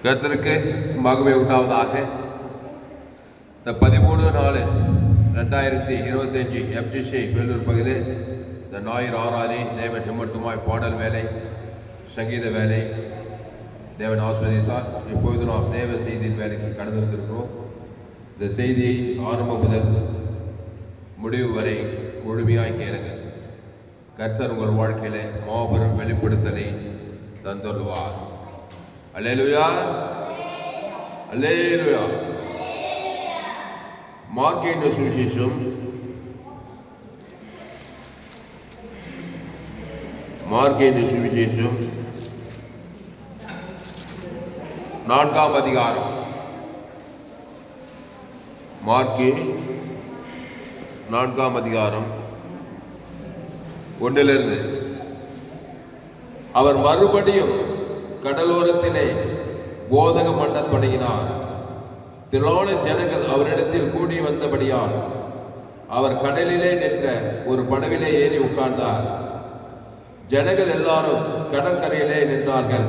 கர்த்தருக்கு மகிமை உண்டாவதாக. இந்த 13/4/2025 FGC வேலூர் பகுதியில் இந்த ஞாயிறு ஆராதனை தேவன் செம்மட்டுமாய் பாடல் வேலை, சங்கீத வேலை தேவன் ஆஸ்வதித்தார். இப்பொழுது நாம் தேவ செய்தியின் வேலைக்கு கடந்து வந்திருக்கிறோம். இந்த செய்தியை ஆரம்பம் முதல் முடிவு வரை முழுமையாய் கேளுங்கள். கர்த்தர் உங்கள் வாழ்க்கையிலே மாபெரும் வெளிப்படுத்தலை தந்துள்ளார். அல்லேலூயா, அல்லேலூயா. மார்க்கின் சுவிசேஷம் சுவிசேஷம் 4ஆம் அதிகாரம். மார்க்கு 4ஆம் அதிகாரம் 1 அவர் மறுபடியும் கடலோரத்திலே போதகம் பண்ணத் தொடங்கினார். திரளான ஜனங்கள் அவரிடத்தில் கூடி வந்தபடியால் அவர் கடலிலே நின்ற ஒரு படவிலே ஏறி உட்கார்ந்தார். ஜனங்கள் எல்லாரும் கடற்கரையிலே நின்றார்கள்.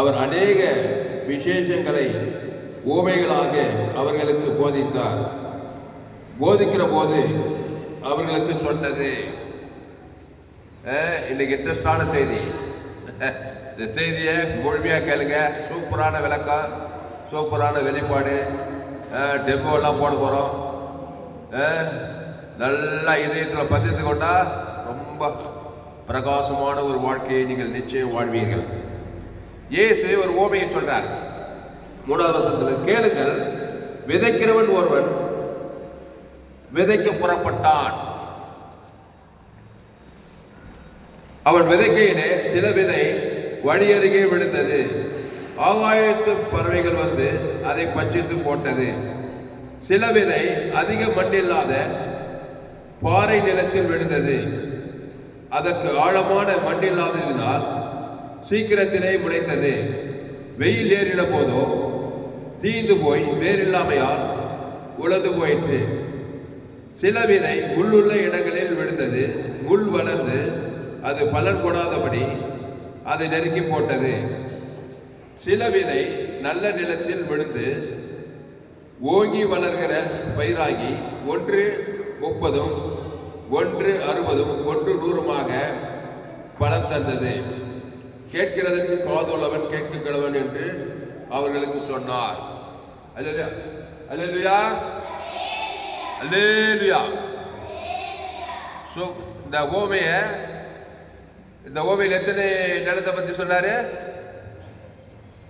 அவர் அநேக விசேஷங்களை உவமைகளாக அவர்களுக்கு போதித்தார். போதிக்கிற போது அவர்களுக்கு சொன்னது, இன்னைக்கு இன்ட்ரெஸ்டான செய்தி. இந்த செய்தியை முழுமையாக கேளுங்க. சூப்பரான விளக்கம், சூப்பரான வெளிப்பாடு, டெமோ எல்லாம் போட போகிறோம். நல்லா இதயத்தில் பதித்து கொண்டா ரொம்ப பிரகாசமான ஒரு வாழ்க்கையை நீங்கள் நிச்சயம் வாழ்வீர்கள். இயேசு ஒரு ஓமையை சொல்றார். 3வது வசனத்தில், கேளுங்கள், விதைக்கிறவன் ஒருவன் விதைக்க புறப்பட்டான். அவன் விதைக்கையிலே சில விதை வழி அருகே விழுந்தது. ஆகாயத்து பறவைகள் வந்து அதை பட்சித்து போட்டது. சில விதை அதிக மண்ணில்லாத பாறை நிலத்தில் விழுந்தது. அதற்கு ஆழமான மண்ணில்லாததினால் சீக்கிரத்திலே முளைத்தது. வெயில் ஏறின போதோ தீந்து போய் வேறில்லாமையால் உலர்ந்து போயிற்று. சில விதை முள்ளுள்ள இடங்களில் விழுந்தது. முள் வளர்ந்து அது பலன் கொடாதபடி அதை நெருக்கி போட்டது. சில விதை நல்ல நிலத்தில் விழுந்து ஓங்கி வளர்கிற பயிராகி 1 30, 1 60, 1 100 பலன் தந்தது. கேட்கிறதற்கு காதுள்ளவன் கேட்கிறவன் என்று அவர்களுக்கு சொன்னார். அல்லேலூயா, அல்லேலூயா, அல்லேலூயா. இந்த ஓமையில் எத்தனை நிலத்தை பற்றி சொன்னாரு?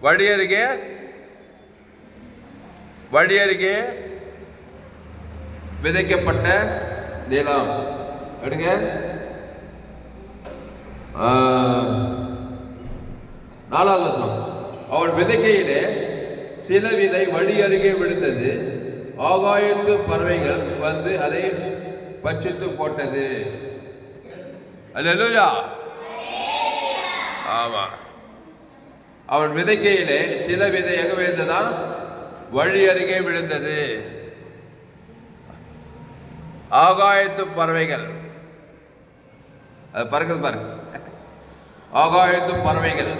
வழி அருகே விதைக்கப்பட்ட நிலம். எடுங்க, 4வது வசனம். அவன் விதைக்கையிலே சில விதை வழி அருகே விழுந்தது. ஆகாயத்து பறவைகள் வந்து அதை பட்சித்து போட்டது. அல்லேலூயா, ஆமா. அவன் விதைக்கையிலே சில விதை எங்க விழுந்ததா? வழி அருகே விழுந்தது. ஆகாயத்து பறவைகள், அது பறக்குது பாருங்க, ஆகாயத்து பறவைகள்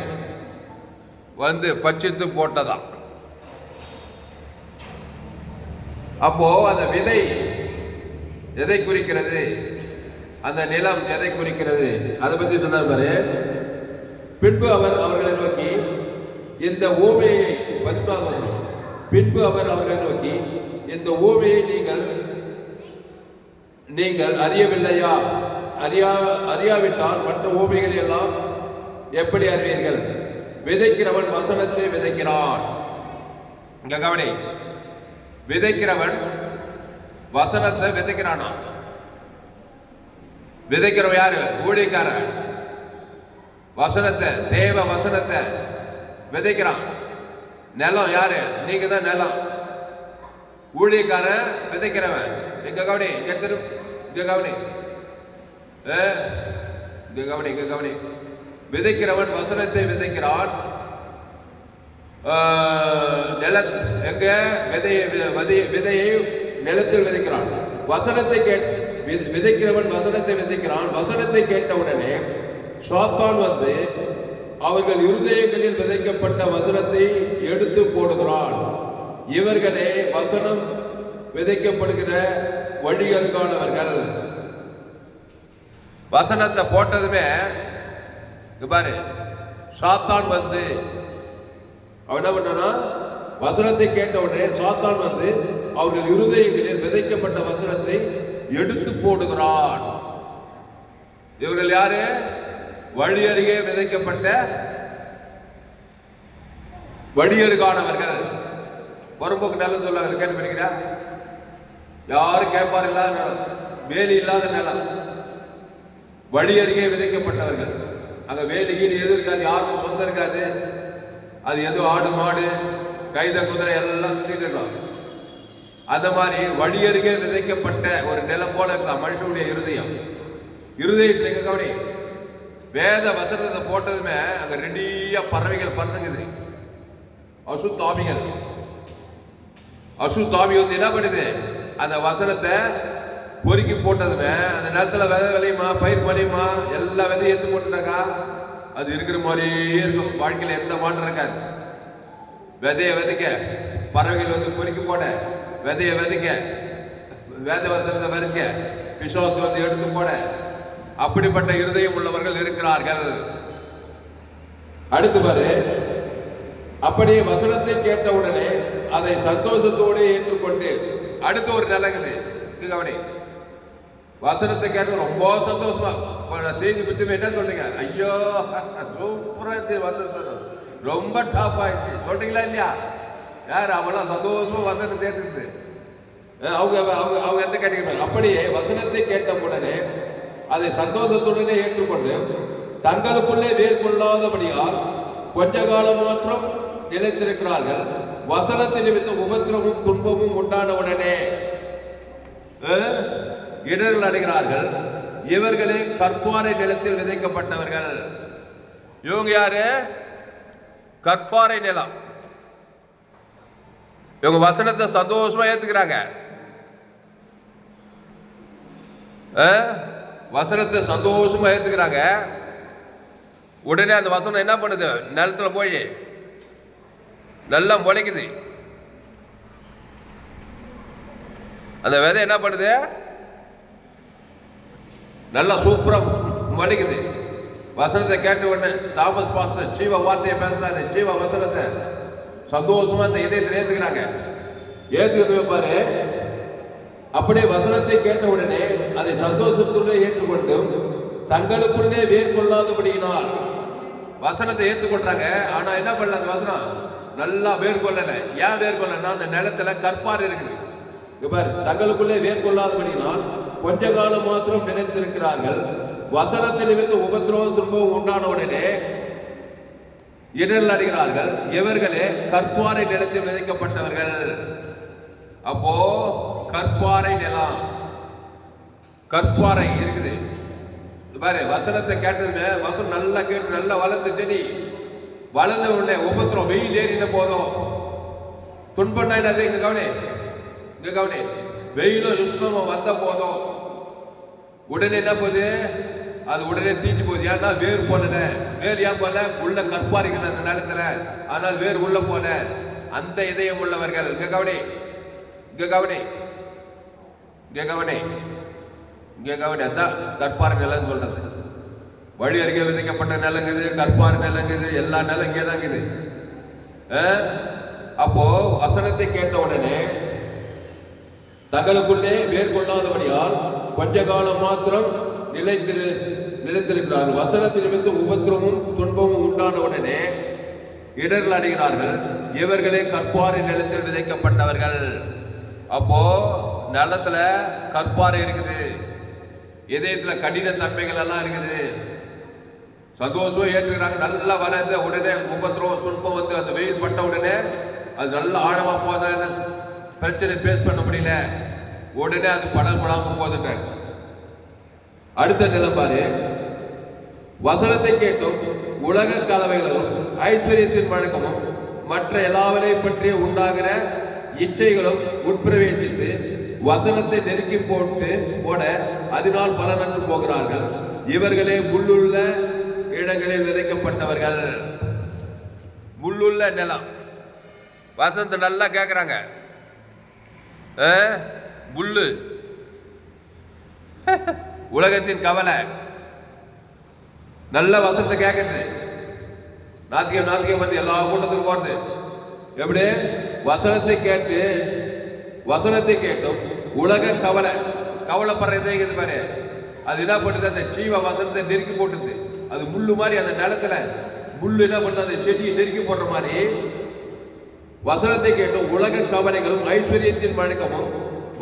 வந்து பட்சித்து போட்டதாம். அப்போ அந்த விதை எதை குறிக்கிறது? அந்த நிலம் எதை குறிக்கிறது? அதை பற்றி சொன்னார் பாரு. பின்பு அவர் அவர்களை நோக்கி இந்த ஓமையை, 14வது வசனம், பின்பு அவர் அவர்களை நோக்கி இந்த ஓமையை நீங்கள் அறியவில்லையா? அறியாவிட்டால் மற்ற ஓமைகள் எல்லாம் எப்படி அறிவீர்கள்? விதைக்கிறவன் வசனத்தை விதைக்கிறான். இங்க கவனி, விதைக்கிறவன் வசனத்தை விதைக்கிறானா? விதைக்கிறவன் யாரு? ஊழியக்காரன். வசனத்தை, தேவ வசனத்தை விதைக்கிறான். நிலம் யாரு? நீங்க தான் நிலம். ஊழியக்காரன் விதைக்கிறவன். இங்க கவனி, இங்க கவனி, இங்க கவனி. விதைக்கிறவன் வசனத்தை விதைக்கிறான். எங்க விதையை நிலத்தில் விதைக்கிறான். வசனத்தை விதைக்கிறவன் வசனத்தை விதைக்கிறான். வசனத்தை கேட்டவுடனே சாத்தான் வந்து அவர்கள் இருதயங்களில் விதைக்கப்பட்ட வசனத்தை எடுத்து போடுகிறான். இவர்களே வசனம் விதைக்கப்படுகிற வழியருகானவர்கள். வசனத்தை போட்டதுமே பாரு, சாத்தான் வந்து அவன் என்ன பண்ணா, வசனத்தை கேட்ட உடனே சாத்தான் வந்து அவர்கள் இருதயங்களில் விதைக்கப்பட்ட வசனத்தை எடுத்து போடுகிறான். இவர்கள் யாரு? வழி அருகே விதைக்கப்பட்ட வழியருகானவர்கள். புறம்போக்கு நிலம் சொல்லுவாங்க, கேட்டு பண்ணிக்கிறா? யாரும் கேட்பார் இல்லாத நிலம், வேலி இல்லாத நிலம், வழி அருகே விதைக்கப்பட்டவர்கள். அங்க வேலி கீடு எதுவும் இருக்காது, யாருக்கும் சொந்தம் இருக்காது. அது எதுவும் ஆடு மாடு கைத குதிரை எல்லாம் சுத்திட்டு இருக்கலாம். அந்த மாதிரி வழி அருகே விதைக்கப்பட்ட ஒரு நிலம் போல இருக்கலாம் மனுஷனுடைய இருதயம். இருதயத்தில் எங்க கவனி, வேத வசனத்தை போட்டதுமே அங்க ரெடியா பறவைகள் பறந்துங்குது. அசுத்தாவிகள் வந்து என்ன பண்ணுது, அந்த வசனத்தை பொறுக்கி போட்டதுமே அந்த நேரத்தில் விதை விளையுமா, பயிர் விளையுமா, எல்லா விதையும் எடுத்து போட்டுட்டாக்கா அது இருக்கிற மாதிரியே இருக்கும். வாழ்க்கையில் எந்த மாற்றம் இருக்காது. விதையை விதைக்க பறவைகள் வந்து பொறுக்கி போட, விதையை விதைக்க வேத வசனத்தை விதைக்க பிசாசு வந்து எடுத்து போட, அப்படிப்பட்ட இருதயம் உள்ளவர்கள் இருக்கிறார்கள். அடுத்து பாரு, அப்படியே வசனத்தை கேட்டவுடனே அதை சந்தோஷத்தோடு ஏற்றுக்கொண்டு, அடுத்த ஒரு நிலங்குது கவனி, வசனத்தை கேட்டு ரொம்ப சந்தோஷமா செய்தி பற்றி என்ன சொல்றீங்க, ஐயோ சூப்பரா வந்து ரொம்ப டாப் ஆயிடுச்சு சொல்றீங்களா இல்லையா? யார் அவங்களாம் சந்தோஷமா வசனத்தை ஏற்றுக்குது. அவங்க அவங்க அவங்க எந்த கேட்டீங்க, அப்படியே வசனத்தை கேட்ட உடனே அதை சந்தோஷத்துடனே ஏற்றுக்கொண்டு தங்களுக்குள்ளே வேர் கொள்ளாதபடியால் கொஞ்ச காலம் மாத்திரம் நிலைத்திருக்கிறார்கள். வசனத்தை நிமித்தம் உபத்திரமும் துன்பமும் உண்டான உடனே இடர்கள் அடைகிறார்கள். இவர்களே கற்பாறை நிலத்தில் விதைக்கப்பட்டவர்கள். இவங்க யாரு? கற்பாறை நிலம். இவங்க வசனத்தை சந்தோஷமா ஏத்துக்கிறாங்க. வசனத்தை சந்தோஷமா ஏத்துக்கிறாங்க. உடனே அந்த வசனம் என்ன பண்ணுது, நிலத்துல போய் நல்லா முளைக்குது. அந்த விதை என்ன பண்ணுது, நல்லா சூப்பரா முளைக்குது. வசனத்தை கேட்ட உடனே தாமஸ் பாஸ்டர் ஜீவ வார்த்தையை பேசுறாரு, ஜீவ வசனத்தை சந்தோஷமா இந்த இதயத்தில் ஏத்துக்கிறாங்க. ஏத்துக்கிறது பாரு, அப்படியே வசனத்தை கேட்ட உடனே அதை சந்தோஷத்துடன் ஏற்றுக்கொண்டு தங்களுக்குள்ளே வேர் கொள்ளாதபடியினால் வசனத்தை ஏற்றுக்கொள்றாங்க. ஆனா என்ன பண்ணல, அந்த வசனம் நல்லா வேர் கொள்ளல. ஏன் வேர் கொள்ளனா, அந்த நிலத்துல கற்பாறு இருக்குது. தங்களுக்குள்ளே வேர் கொள்ளாதபடியினால் கொஞ்ச காலம் மாத்திரம் நினைத்திருக்கிறார்கள். வசனத்தில் இருந்து உபத்திரவம் துன்பம் உண்டான உடனே இடர்கள் அடைகிறார்கள். இவர்களே கற்பாறை நிலத்தில் விதைக்கப்பட்டவர்கள். அப்போ கற்பாறை நிலம், கற்பாறை இருக்குது பாரு. வசனத்தை கேட்டதுமே வசனம் நல்லா கேட்டு நல்லா வளர்ந்து செடி வளர்ந்த உடனே உபத்திரம் வெயில் ஏறின போதும் துன்பம் என்னது, இங்க கவனி, இங்க கவனி, வெயிலும் உஷ்ணமும் வந்த போதும் உடனே என்ன போகுது, அது உடனே தீஞ்சு போகுது. ஏன்னா வேர் போல, வேர் ஏன் போல, உள்ள கற்பாரிகள் அந்த நிலத்துல, ஆனால் வேர் உள்ள போல. அந்த இதயம் உள்ளவர்கள் இங்க கவனி, இங்க கவனி, இங்க கவனி, இங்க கவனி. அதான் கற்பாறை நிலம் சொல்றது. வழி அருகே விதைக்கப்பட்ட நிலங்குது, கற்பாறை நிலங்குது, எல்லா நிலம் இங்கே தான் இருக்குது. அப்போ வசனத்தை கேட்ட உடனே தங்களுக்குள்ளே வேர் கொள்ளாதபடியால் கொஞ்ச காலம் மாத்திரம் நிலைத்திருக்கிறார்கள். வசனத்தில் நிமித்து உபத்திரமும் துன்பமும் உண்டான உடனே இடர்கள் அடைகிறார்கள். இவர்களே கற்பாறை நிலத்தில் விதைக்கப்பட்டவர்கள். அப்போ நிலத்துல கற்பாறை இருக்குது, இதயத்துல கடின தன்மைகள் எல்லாம் இருக்குது. சந்தோஷமா ஏற்றுக்கிறாங்க, நல்லா வளர்ந்த உடனே உபத்திரம் துன்பம் வந்து அந்த வெயில் பட்ட உடனே அது நல்ல ஆழமா போத, பிரச்சனை பேஸ் பண்ண முடியல, உடனே அது படம் படாம போதுங்க. அடுத்த நிலம் பாரு, வசனத்தை கேட்டும் உலக கலவைகளும் ஐஸ்வர்யத்தின் வழக்கமும் மற்ற எல்லாவரை பற்றி உண்டாகிற இச்சைகளும் உட்பிரவேசித்து வசனத்தை நெருக்கி போட அதனால் பலனற்று போகிறார்கள். இவர்களே முள்ளுள்ள இடங்களில் விதைக்கப்பட்ட விதைக்கப்பட்டவர்கள். முள்ளுள்ள நிலம். வசனத்தை நல்லா கேட்குறாங்க. முள்ளு, உலகத்தின் கவலை. நல்ல வசனத்தை கேட்கறது. நாத்திகம் வந்து எல்லா கூட்டத்துக்கும் போறது. எப்படி? வசனத்தை கேட்டும் உலக கவலை, கவலைப்படுறதே இது பாரு. அது என்ன பண்ணுது? அந்த ஜீவ வசனத்தை நெருக்கி போட்டுது. அது முள்ளு மாதிரி அந்த நிலத்துல முள்ளு என்ன பண்ணுது? அந்த செடியை நெருக்கி போடுற மாதிரி வசனத்தை கேட்டும் உலக கவலைகளும் ஐஸ்வர்யத்தின் வழக்கமும்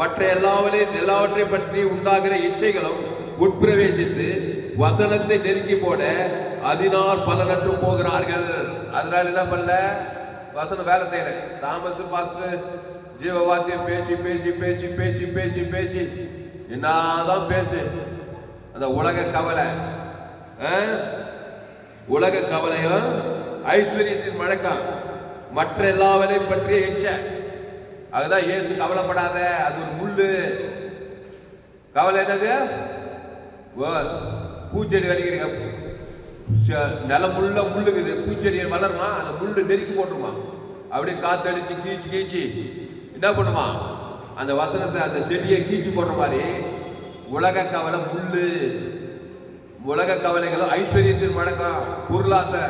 மற்ற எல்லாவற்றை பற்றி உண்டாகிற இச்சைகளும் உட்பிரவேசித்து வசனத்தை நெருக்கி போட அதனால் பலனற்று போகிறார்கள். அதனால என்ன பண்ணல? வசனம் வேலை செய்யல. தாமஸ் பாஸ்டர் ஜீவ வார்த்தையை பேசி பேசி பேசி பேசி பேசி பேசி என்னதான் பேசு. அந்த உலக கவலையும் ஐஸ்வர்யத்தின் வழக்கம் மற்ற எல்லாவற்றையும் பற்றிய இச்சை. அதுதான் இயேசு கவலைப்படாத, அது ஒரு முள்ளு. கவலை என்னது? பூச்செடி வலிக்கிறீங்க, நிலமுள்ள முள்ளுக்குது, பூச்செடி வளருமா? அந்த முள்ளு நெருக்கி போட்டுருமா? அப்படியே காத்தடிச்சு கீச்சு என்ன பண்ணுமா? அந்த வசனத்தை அந்த செடியை கீச்சு போடுற மாதிரி உலக கவலை முள்ளு. உலக கவலைகளும் ஐஸ்வர்யத்தின் வழக்கம், பொருளாசை.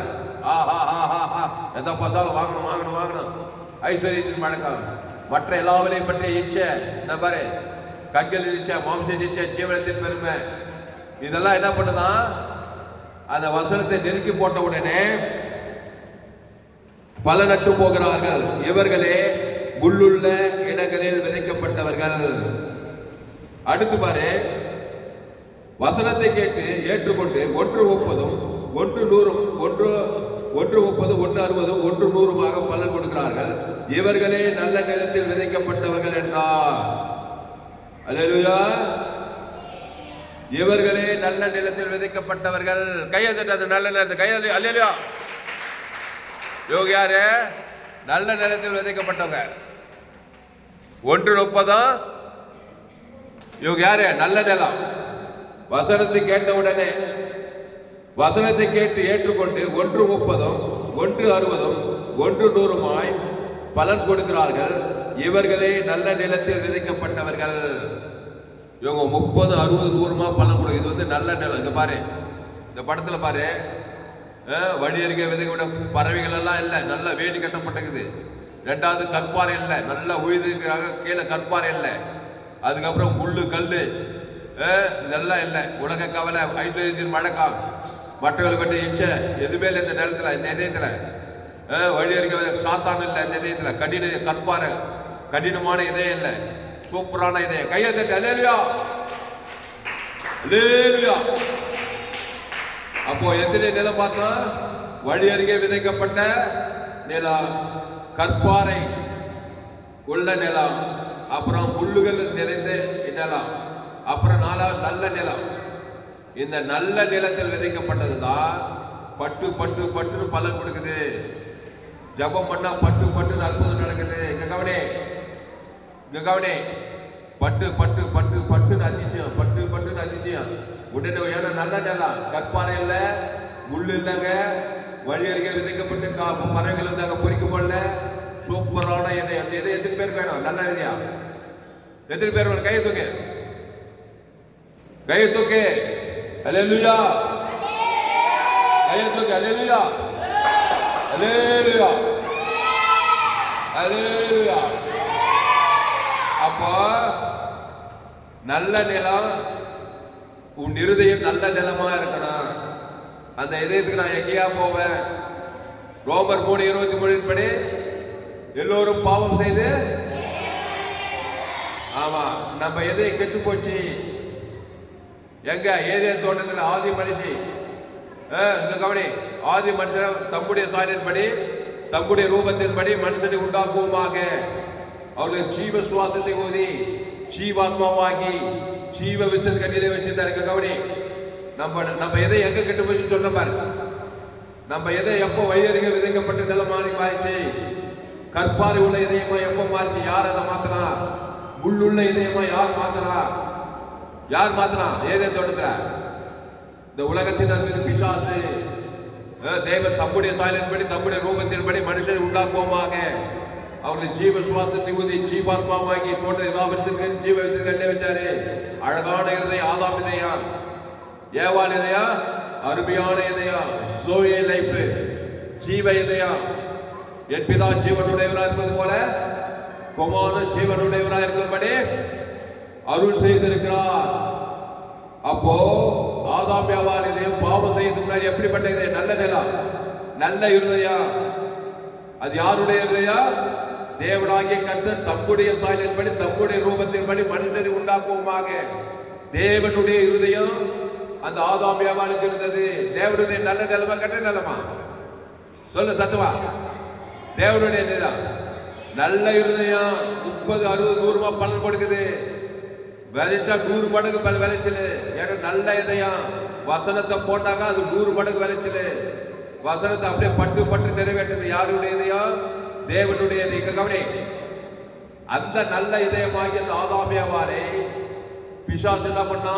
எதை பார்த்தாலும் வாங்கணும். ஐஸ்வர்யத்தின் வழக்கம் மற்ற எல்லாவரையும் பற்றிய இச்சை. நான் பாரு, கண்கள் இச்சை, மாம்ச இச்சை, ஜீவனத்தின் பெருமை. இதெல்லாம் என்ன பண்ணுதான்? அந்த வசனத்தை நெருக்கி போட்ட உடனே பலனற்று போகிறார்கள். இவர்களே முள்ளுள்ள இடங்களில் விதைக்கப்பட்டவர்கள். அடுத்து பாரு, வசனத்தை கேட்டு ஏற்றுக்கொண்டு 1:30, 1:100, 1:30, 1:60, 1:100 பலன் கொடுக்கிறார்கள். இவர்களே நல்ல நிலத்தில் விதைக்கப்பட்டவர்கள் என்றார். அல்லேலூயா. இவர்களே நல்ல நிலத்தில் விதைக்கப்பட்டவர்கள். கையை தட்டாது. நல்ல நிலத்தில் கையை. அல்லேலூயா. இவங்க யாரு? நல்ல நிலத்தில் விதைக்கப்பட்டவங்க. 1:30. இவங்க யாரு? நல்ல நிலம். வசனத்தை கேட்ட உடனே, வசனத்தை கேட்டு ஏற்றுக்கொண்டு 1:30, 1:60, 1:100 பலன் கொடுக்கிறார்கள். இவர்களே நல்ல நிலத்தில் விதைக்கப்பட்டவர்கள். இவங்க 30, 60, 100 பலன் கொடுக்கும். இது வந்து நல்ல நிலம். இங்க பாரு, இந்த படத்துல பாரு, வழி அருகே விதைக்கப்பட்ட பறவைகள் எல்லாம் இல்லை, நல்லா வேலி கட்டப்பட்டிருக்குது. 2வது கற்பாறை இல்லை, நல்லா உயிரிழக்காக கீழே கற்பாறை இல்லை. அதுக்கப்புறம் முள்ளு கல்லு இதெல்லாம் இல்லை. உலக கவலை, ஐஸ்வர்யத்தின் வழக்கம், மற்றவர்களை பற்றி இச்சை எதுவுமே இல்லை இந்த நிலத்துல, இந்த இதயத்துல. வழி அருகே சாத்தான் இல்லை இந்த இதயத்துல. கற்பாறை, கடினமான இதயம் இல்லை, சூப்பரான இதயம். கையை தட்டு. அல்லேலூயா. அல்லேலூயா. அப்போ எத்தனை நிலம் பார்த்தா? வழி அருகே விதைக்கப்பட்ட நிலம், கற்பாறை உள்ள நிலம், அப்புறம் முள்ளுகள் நிறைந்த நிலம், அப்புறம் 4வது நல்ல நிலம். இந்த நல்ல நிலத்தில் விதைக்கப்பட்டதுதான் பட்டு பலன் கொடுக்குது. ஜபம் பண்ணா பட்டு அற்புதம் நடக்குது. இங்க கவனி, பட்டு அதிசயம். உடனே ஏன்னா நல்ல நிலம், கற்பாறை இல்லை, முள்ளு இல்லைங்க, வழி அருகே விதைக்கப்பட்டு பறவைகள் வந்து அங்கே பொறிக்க போடல. சூப்பரான இதயம். அந்த இதயம் எத்தனை பேருக்கு வேணும்? நல்ல இதயம் எத்தனை பேர் வேணும்? கையை தூக்கு. அல்லேலூயா. கையை தூக்கு. அல்லேலூயா. அல்லேலூயா. அல்லேலூயா. அப்போ நல்ல நிலம், உன் இருதயம் நல்ல நிலமா இருக்கணும். அந்த இதயத்துக்கு நான் எங்கேயா போவேன்? ரோமர் 3:23 படி எல்லோரும் பாவம் செய்து, ஆமா, நம்ம இதயம் கெட்டு போச்சு. எங்க? ஏதேன் தோட்டத்தில் ஆதி மனுஷி. கவனி, ஆதி மனுஷன் தம்முடைய சாயலின்படி, தம்முடைய ரூபத்தின்படி மனுஷனை உண்டாக்குவோமாக. அவருடைய ஜீவ சுவாசத்தை ஊதி ஜீவாத்மாவாகி ஜீவ விச்சது கண்ணிலே வச்சிருந்தாரு. கவனி, நம்ம எதை எங்க கெட்டு போச்சு சொன்ன பாரு. நம்ம எதை எப்போ வழியருகே விதைக்கப்பட்ட நிலமாறி மாறிச்சு? கற்பாறை உள்ள இதயமா எப்போ மாறிச்சு? யார் அதை மாத்தினா? முள்ளுள்ள இதயமா யார் மாத்தினா? ஏதேன் தோட்டத்துல இந்த உலகத்தின் மீது பிசாசு. தேவன் தம்முடைய சாயலின்படி தம்முடைய ரூபத்தின்படி மனுஷனை உண்டாக்குவோமாக. அவருடைய ஜீவ சுவாசத்தை ஊதி ஜீவாத்மாவாகி தோன்ற எல்லா வச்சிருக்க ஜீவ வச்சிருக்க வச்சாரு. அழகான இருதயம் ஆதாம் இதயம், ஏவாள் இதயம், அருமையான இதயம், சோயே லைஃப், ஜீவ இதயம். என் பிதா ஜீவனுடையவராக இருப்பது போல குமாரன் ஜீவனுடையவராக இருக்கும்படி அருள் செய்திருக்கிறார். அப்போ ஆதாம் ஏவாள் இதயம் பாவம் செய்யறதுக்கு முன்னாடி எப்படிப்பட்ட இதயம்? நல்ல நிலம், நல்ல இருதயம். அது யாருடைய இருதயம்? தேவனாகிய கர்த்தர் தம்முடைய சாயலின்படி தம்முடைய ரூபத்தின்படி மனிதனை உண்டாக்குவோமாக. தேவனுடைய இருதயம் அந்த ஆதாம் ஏவாளுக்கு இருந்தது. தேவனுடைய நல்ல நிலமா கெட்ட நிலமா? சொல்லு சத்துவா. தேவனுடைய நிலம் நல்ல இருதயம் 30, 60, 100 பலன் கொடுக்குது. விளைச்சா 100 மடங்கு விளைச்சல். ஏன்னா நல்ல இதயம். வசனத்தை போட்டாங்க அது 100 மடங்கு விளைச்சல். வசனத்தை அப்படியே பட்டு பட்டு நிறைவேற்றது. யாருடைய இதயம்? தேவனுடைய இதயம். கவனி, அந்த நல்ல இதயமாகி அந்த ஆதாம் ஏவாளை பிசாசு என்ன பண்ணா?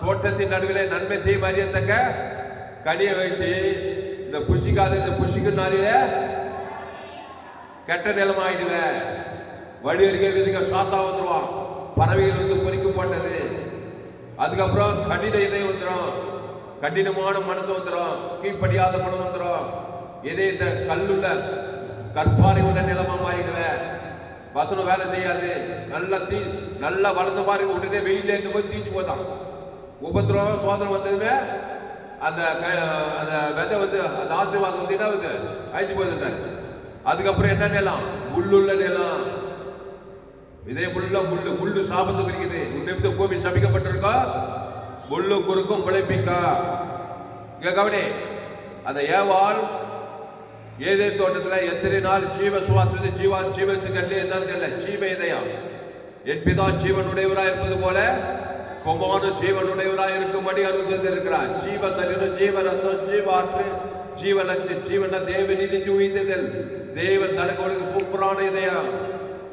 தோட்டத்தின் நடுவிலே நன்மை தீமை அறியத்தக்க கனியை வச்சு இந்த புஷிக்காத இந்த புஷிக்குனாலே கெட்ட நிலம் ஆயிடுவேன். வழி அருகே விதிக்க சாத்தா வந்துருவான். பறவைகள் வந்து பொறிக்க போட்டது. அதுக்கப்புறம் கடின இதயம் வந்துடும், கடினமான மனசு வந்துடும், கீழ்ப்படியாத குணம் வந்துடும். இதயத்தை கல்லுள்ள கற்பாறை உள்ள நிலமா மாறிடுவேன். வசனம் வேலை செய்யாது. நல்லா வளர்ந்த மாதிரி உடனே வெயிலேருந்து போய் தீஞ்சு போதான். உபத்திரம் சோதனை வந்ததுமே அந்த அந்த விதை வந்து அந்த ஆசீர்வாதம் வந்து என்ன வந்து அழிஞ்சு போயிட்டாரு. அதுக்கப்புறம் என்ன நிலம்? முள்ளுள்ள நிலம். இதே முள்ளு சாபத்தை குறிக்குது. உன்னை பூமி சபிக்கப்பட்டிருக்கா, முள்ளு குறுக்கும் பிழைப்பிக்கா. இங்க கவனி, அந்த ஏவாள் ஏதேன் தோட்டத்தில் எத்தனை நாள் ஜீவ சுவாசத்தை ஜீவத்துக்கு என்னன்னு தெரியல. ஜீவ இதயம். என் பிதா ஜீவனுடையவராக இருப்பது போல குமாரன் ஜீவனுடையவராக இருக்கும்படி அருள் செய்திருக்கிறார். ஜீவ சரீரம், ஜீவ ரத்தம், ஜீவாற்று, ஜீவனச்சு, ஜீவன தேவ நீதி உயிர்த்ததில் தேவன் தலைக்கு சூப்பரான இதயம்.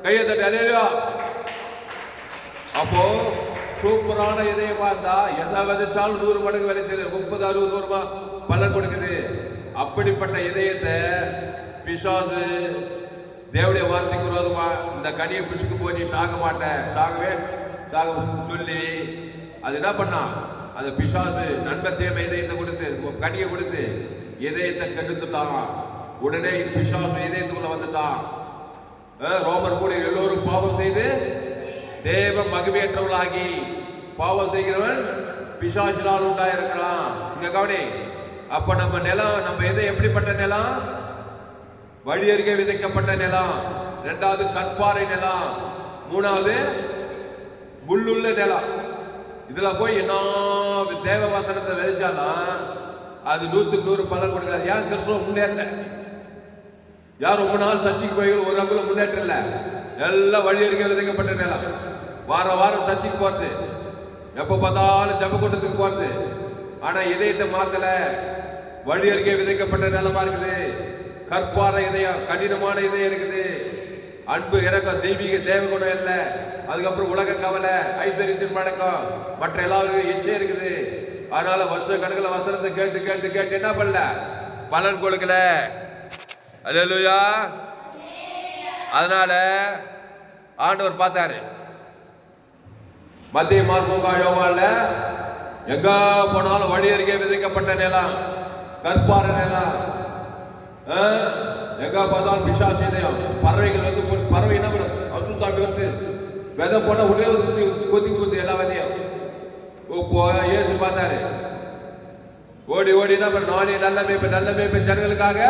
கையை தட்டி அல்லேலூயா. அப்போ சூப்பரான இதயமா இருந்தா எதை விதைச்சாலும் 100 மடங்கு விளைச்சது. 30, 60, 100 பலன் கொடுக்குது. அப்படிப்பட்ட இதயத்தை பிசாசு தேவனுடைய வார்த்தைக்கு விரோதமா இந்த கனியை பிடிச்சுக்கு போய் நீ சாக மாட்டேன், சாக சொல்லி அது என்ன பண்ணா? அந்த பிசாசு நன்மை தேவை இதயத்தை கொடுத்து கனியை கொடுத்து இதயத்தை கெடுத்துட்டான். உடனே பிசாசு இதயத்துக்குள்ள வந்துட்டான். ரோமர் கூட எல்லோரும் பாவம் செய்து தேவ மகிமையற்றவர்களாகி பாவம் செய்கிறவன் பிசாசினால் உண்டாயிருக்கிறான். இங்க கவனி. அப்ப நம்ம நிலம், நம்ம எதை எப்படிப்பட்ட நிலம்? வழி அருகே விதைக்கப்பட்ட நிலம். 2வது கற்பாறை நிலம். 3வது முள்ளுள்ள நிலம். இதுல போய் என்ன தேவ வசனத்தை விதைச்சாலும் அது 100க்கு 100 பலன் கொடுக்காது. ஏன் கிறிஸ்துவ முன்னேறல? யார் ரொம்ப நாள் சர்ச்சைக்கு போய் ஒரு அங்குல முன்னேற்றம் இல்லை. எல்லாம் வழி அருகே விதைக்கப்பட்ட நிலம். வாரம் சர்ச்சைக்கு போறது, எப்ப பார்த்தாலும் ஜப கூட்டத்துக்கு போறது. ஆனா இதயத்தை மாத்தல. வழி அருகே விதைக்கப்பட்ட நிலமா இருக்குது. கற்பாறை இதயம், கடினமான இதயம் இருக்குது. அன்பு, இறக்கம், தெய்வீக தேவகுணம் இல்லை. அதுக்கப்புறம் உலக கவலை, ஐஸ்வர்யத்தின் மடக்கம், மற்ற எல்லாருக்கும் இச்சை இருக்குது. அதனால வருஷ கணக்கில் வசனத்தை கேட்டு கேட்டு கேட்டு என்ன பண்ணல? பலன் கொடுக்கல. அல்லேலூயா. அதனால ஆண்டவர் பார்த்தாரு. மத்திய மார்க்கோகா யோகால எங்க போனாலும் வழி அருகே விதைக்கப்பட்ட நிலம், கற்பாறை நிலம். எங்க பார்த்தாலும் பிசாசு இதயம். பறவைகள் வந்து பறவை என்ன பண்ணும்? அசுத்தாப்பி வந்து விதை போன உடனே குத்தி எல்லா விதையும். இயேசு பார்த்தாரு. ஓடி என்ன பண்ண? நானே நல்ல மேய்ப்பன் ஜனங்களுக்காக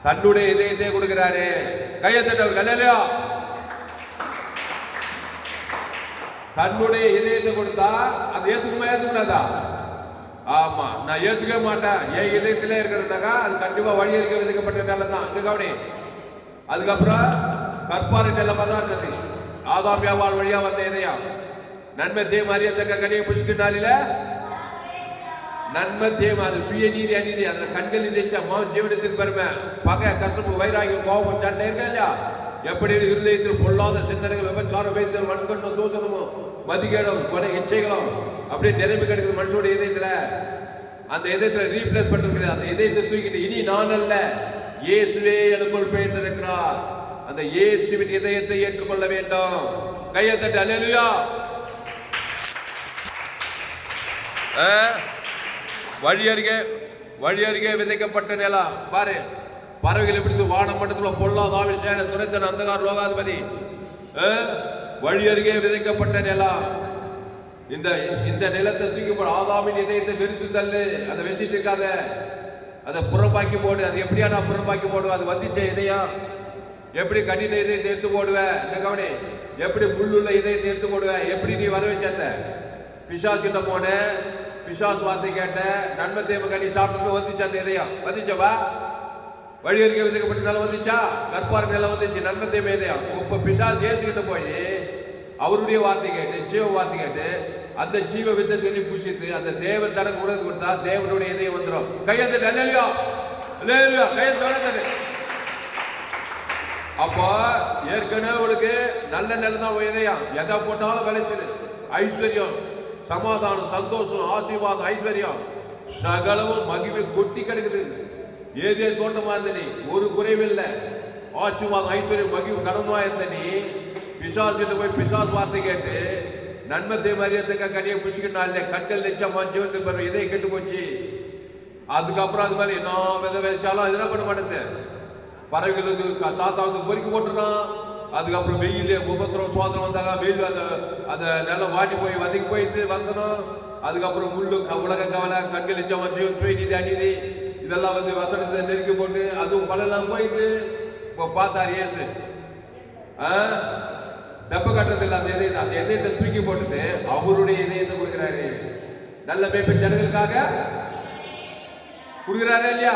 தன்னுடைய இதயத்தை கொடுக்கிறாரு. கையை தட்டவர் அல்லேலூயா. தன்னுடைய இதயத்தை கொடுத்தா அது ஏத்துக்கூடாதா? ஆமா, நான் ஏத்துக்க மாட்டேன். என் இதயத்திலே இருக்கிறதாக்கா அது கண்டிப்பா வழி இருக்க விதைக்கப்பட்ட நிலம் தான். இங்க கவனி. அதுக்கப்புறம் கற்பாறை நிலமா தான் இருந்தது. ஆதாம் ஏவாள் வழியா வந்த இதயம். நன்மை தீமை அறியத்தக்க கனியை புஷ்கினாலில நன்மை தீமை, அது சுய நீதி அநீதி, அதுல கண்களின் நிச்சயம், ஜீவனத்தின் பெருமை, பகை, கசப்பு, வைராகியம், கோபம், சண்டை இருக்கா இல்லையா? எப்படி இருதயத்தில் பொல்லாத சிந்தனைகள், விபச்சாரம், வைத்தல், வன்கண்ணும், தூதனமும், மதிகேடும், கொலை, இச்சைகளும் அப்படியே நிரம்பி கிடக்குது மனுஷனுடைய இதயத்துல. அந்த இதயத்தை ரீப்ளேஸ் பண்ணிருக்கிறார். அந்த இதயத்தை தூக்கிட்டு இனி நான் அல்ல, இயேசுவே எனக்குள் பிழைத்திருக்கிறார். அந்த இயேசுவின் இதயத்தை ஏற்றுக்கொள்ள வேண்டும். கையை தட்டி அல்லேலூயா. வழி அருகே விதைக்கப்பட்ட நிலம் பாரு. பறவைகள் எப்படி வானம் மண்டலத்தில் பொல்லாத ஆவிஷேன துரைத்தன் அந்தகார லோகாதிபதி. வழி அருகே விதைக்கப்பட்ட நிலம். இந்த நிலத்தை தூக்கி போடு. ஆதாமின் இதயத்தை வெறுத்து தள்ளு. அதை வச்சுட்டு இருக்காத, அதை புறம்பாக்கி போடு. அது எப்படியா நான் புறம்பாக்கி போடுவேன்? அது வந்துச்ச இதயம் எப்படி கடின இதயத்தை எடுத்து போடுவேன்? இந்த கவனி, எப்படி முள்ளுள்ள இதயத்தை எடுத்து போடுவேன்? எப்படி நீ வர வச்ச பிசாசு கிட்ட போன, பிசாசு வார்த்தை கேட்ட, நன்மை தேவை கனி சாப்பிட்டு வந்துச்சு அந்த இதயம். வந்துச்சவா? வழி அருகே விதைக்கப்பட்ட நிலம் வந்துச்சா? கற்பார நிலம் வந்துச்சு, நன்மை தேவை இதயம். இப்ப பிசாசு ஏற்றுக்கிட்ட போய் அவருடைய வார்த்தை கேட்டு, ஜீவ வார்த்தை கேட்டு, அந்த ஜீவ வித்தத்தை பூசிட்டு அந்த தேவன் தனக்கு உணர்ந்து கொடுத்தா தேவனுடைய இதயம் வந்துடும். கையெழுத்து அல்லேலூயா, அல்லேலூயா, கையெழுத்து. அப்போ ஏற்கனவே உனக்கு நல்ல நிலம் தான் இதயம். எதை போட்டாலும் விளைச்சல், ஐஸ்வர்யம், சமாதானம், சந்தோஷம், ஆசீர்வாதம், ஐஸ்வர்யம், சகலமும் மகிமை கொட்டி கிடக்குது. ஏதே தோட்டமா இருந்த நீ ஒரு குறைவில்லை. ஆசீர்வாதம், ஐஸ்வர்யம், மகிமை கடமா இருந்த நீ பிசாசு போய் பிசாசு வார்த்தை கேட்டு நன்மத்தை மரியத்துக்கு கனியை புஷிக்கிட்டால கண்கள் நிச்சயமா ஜீவனுக்கு பெறும். இதே கெட்டு போச்சு. அதுக்கப்புறம் அது மாதிரி என்ன விதை விதைச்சாலும் அது என்ன பண்ண மாட்டேன். பறவைகளுக்கு சாத்தாவுக்கு பொறுக்கி போட்டுறான். அதுக்கப்புறம் வெயில் உபத்திரம் சோதனை வந்தாங்க. வெயில் அந்த நிலம் வாட்டி போய் வதக்கி போயிட்டு வசனம். அதுக்கப்புறம் முள்ளு உலக கவலை கண்கள் நிச்சயமா ஜீவன் சுவை நீதி அநீதி இதெல்லாம் வசனத்தை நெருக்கி போட்டு அதுவும் பலெல்லாம் போயிட்டு இப்போ பார்த்தார் இயேசு. தப்பு கட்டுறதில்லை. அந்த இதயத்தை தூக்கி போட்டுட்டு அவருடைய இதயத்தை கொடுக்கிறாரு. நல்ல மேய்ப்பன் ஜனங்களுக்காக கொடுக்கிறாரு இல்லையா?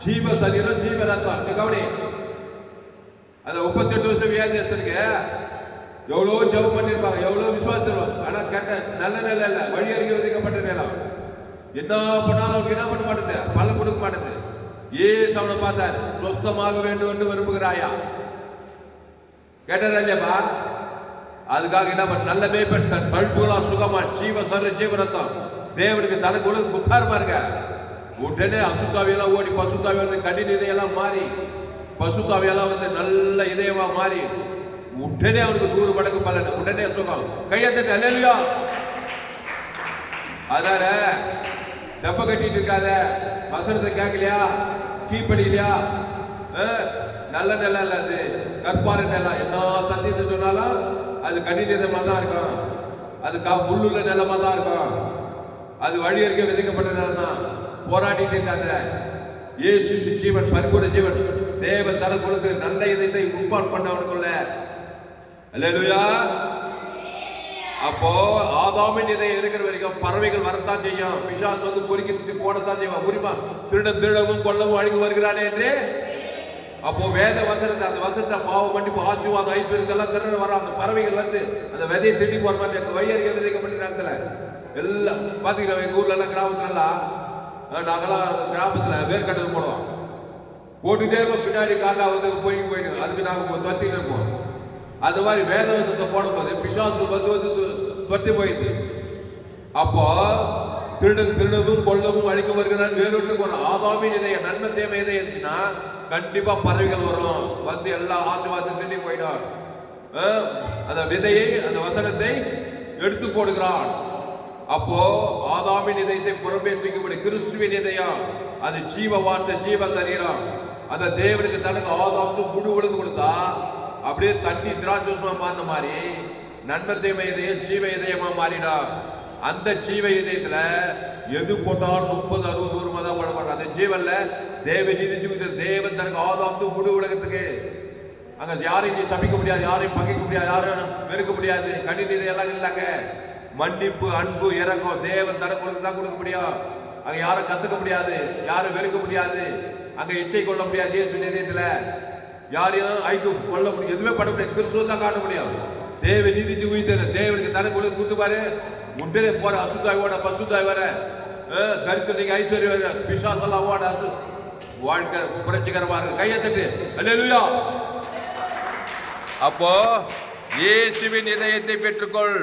ஜீவ சரீரம், ஜீவ ரத்தம். இந்த கவனி, அந்த 38 வருஷம் வியாதியஸ்தருக்கு எவ்வளோ ஜெபம் பண்ணிருப்பாங்க, எவ்வளோ விசுவாசம். ஆனா கேட்ட நல்ல நிலை இல்லை, வழி அருகே விதைக்கப்பட்ட நிலம். என்ன பண்ணாலும் அவருக்கு என்ன பண்ண மாட்டேது, பலன் கொடுக்க மாட்டேது. ஏசு அவனை பார்த்தார். சொஸ்தமாக வேண்டும் என்று விரும்புகிறாயா? கேட்டாரா இல்லையாப்பா? அதுக்காக என்ன பண்ண, நல்ல மேய்ப்பன் தன் பல்புகளா சுகமா ஜீவ சரீர ஜீவரத்தம் தேவனுக்கு தனக்கு உலக குத்தார் பாருங்க. உடனே அசுத்தாவியெல்லாம் ஓடி பசுத்தாவியெல்லாம் கடின இதயெல்லாம் மாறி பசுத்தாவியெல்லாம் நல்ல இதயமா மாறி உடனே அவனுக்கு 100 மடங்கு பலன், உடனே சுகம். கையத்தட்டு அல்லேலூயா. அதனால தப்ப கட்டிட்டு இருக்காத. வசனத்தை கேட்கலையா, கீழ்படியிலையா? நல்ல நிலம் இல்ல, அது கற்பார நிலம். என்ன சத்தியத்தை சொன்னாலும் அது கடினமா தான் இருக்கும். அது முள்ளுள்ள நிலமா தான் இருக்கும். அது வழி அருகே விதைக்கப்பட்ட நிலம் தான். போராடிட்டு இருக்காத. இயேசு ஜீவன், பரிபூர்ண ஜீவன். தேவன் தனக்கு கொடுத்து நல்ல இதயத்தை உட்பாட் பண்ணவனுக்குள்ள. அல்லேலூயா. அப்போ ஆதாமின் இதயம் இருக்கிற வரைக்கும் பறவைகள் வரத்தான் செய்யும். பிசாசு பொறுக்கி போடத்தான் செய்வான். உரிமா திருடன் திருடவும் கொல்லவும் அழிவு வருகிறானே என்று. அப்போ வேத வசனத்தை, அந்த வசனத்தை பாவம் மன்னிப்பு ஆசீர்வாதம் ஐஸ்வர்யத்தெல்லாம் திருட வர அந்த பறவைகள் அந்த விதையை திண்டி போற மாதிரி அந்த வழியறிக்கை விதைக்கப்பட்ட நேரத்தில் எல்லாம் பாத்தீங்கன்னா எங்க ஊர்ல எல்லாம் கிராமத்துல எல்லாம் நாங்கெல்லாம் கிராமத்துல வேர்க்கடல் போடுவோம். போட்டுட்டே இருப்போம். பின்னாடி காக்கா போயிட்டு அதுக்கு நாங்க தொத்திட்டு இருப்போம். அந்த மாதிரி வேதவசத்தை போடும்போது பிசாசுக்கு தொத்தி போயிடுது. அப்போ திருடன் திருடவும் கொல்லவும் அழிக்க வருகிறான். வேறொன்றுக்கு வரும். ஆதாமின் இதயம், நன்மை தேவை இதயம் இருந்துச்சுன்னா கண்டிப்பா பறவைகள் வரும். எல்லா ஆசீர்வாதத்தை திண்டி போயிடும். அந்த விதையை, அந்த வசனத்தை எடுத்து போடுகிறான். அப்போ ஆதாமின் இதயத்தை புறம்பே தூக்கிவிடு. கிறிஸ்துவின் இதயம் அது ஜீவ வார்த்தை, ஜீவ சரீரம். அந்த தேவனுக்கு தனக்கு ஆதாம் முழு உழுந்து கொடுத்தா அப்படியே தண்ணி திராட்சமா மாறின மாதிரி நன்மை தேவை இதயம் ஜீவ இதயமா மாறிடா. அந்த ஜீவ இதயத்துல எது போட்டாலும் 30, 60, 100 தான் போடப்படுற அந்த ஜீவன்ல தேவ நீதி தேவன் தனக்கு ஆதாம் முழு உலகத்துக்கு. அங்க யாரையும் நீ சபிக்க முடியாது, யாரையும் பகைக்க முடியாது, யாரும் வெறுக்க முடியாது. கடின இதெல்லாம் இல்லைங்க. மன்னிப்பு, அன்பு, இறக்கம் தேவன் தனக்கு தான் கொடுக்க முடியும். அங்க யாரும் கசக்க முடியாது, யாரும் வெறுக்க முடியாது, அங்க இச்சை கொள்ள முடியாது. இயேசு இதயத்துல யாரையும் ஐக்கு கொள்ள முடியும், எதுவுமே பண்ண முடியாது. கிறிஸ்துவ தான் காட்ட முடியும். தேவ நீதி உயிர் தேவனுக்கு தனக்கு கொடுத்து பாரு. உடனே போற அசுத்தாயோட பசுத்தாய் வர தரித்திரக்கு ஐஸ்வர்யம் வர பிசாசெல்லாம் ஓட வாழ்க்கை புரட்சிகரமா இருக்கு. கையை தட்டு அல்லேலூயா. அப்போ இயேசுவின் இதயத்தை பெற்றுக்கொள்,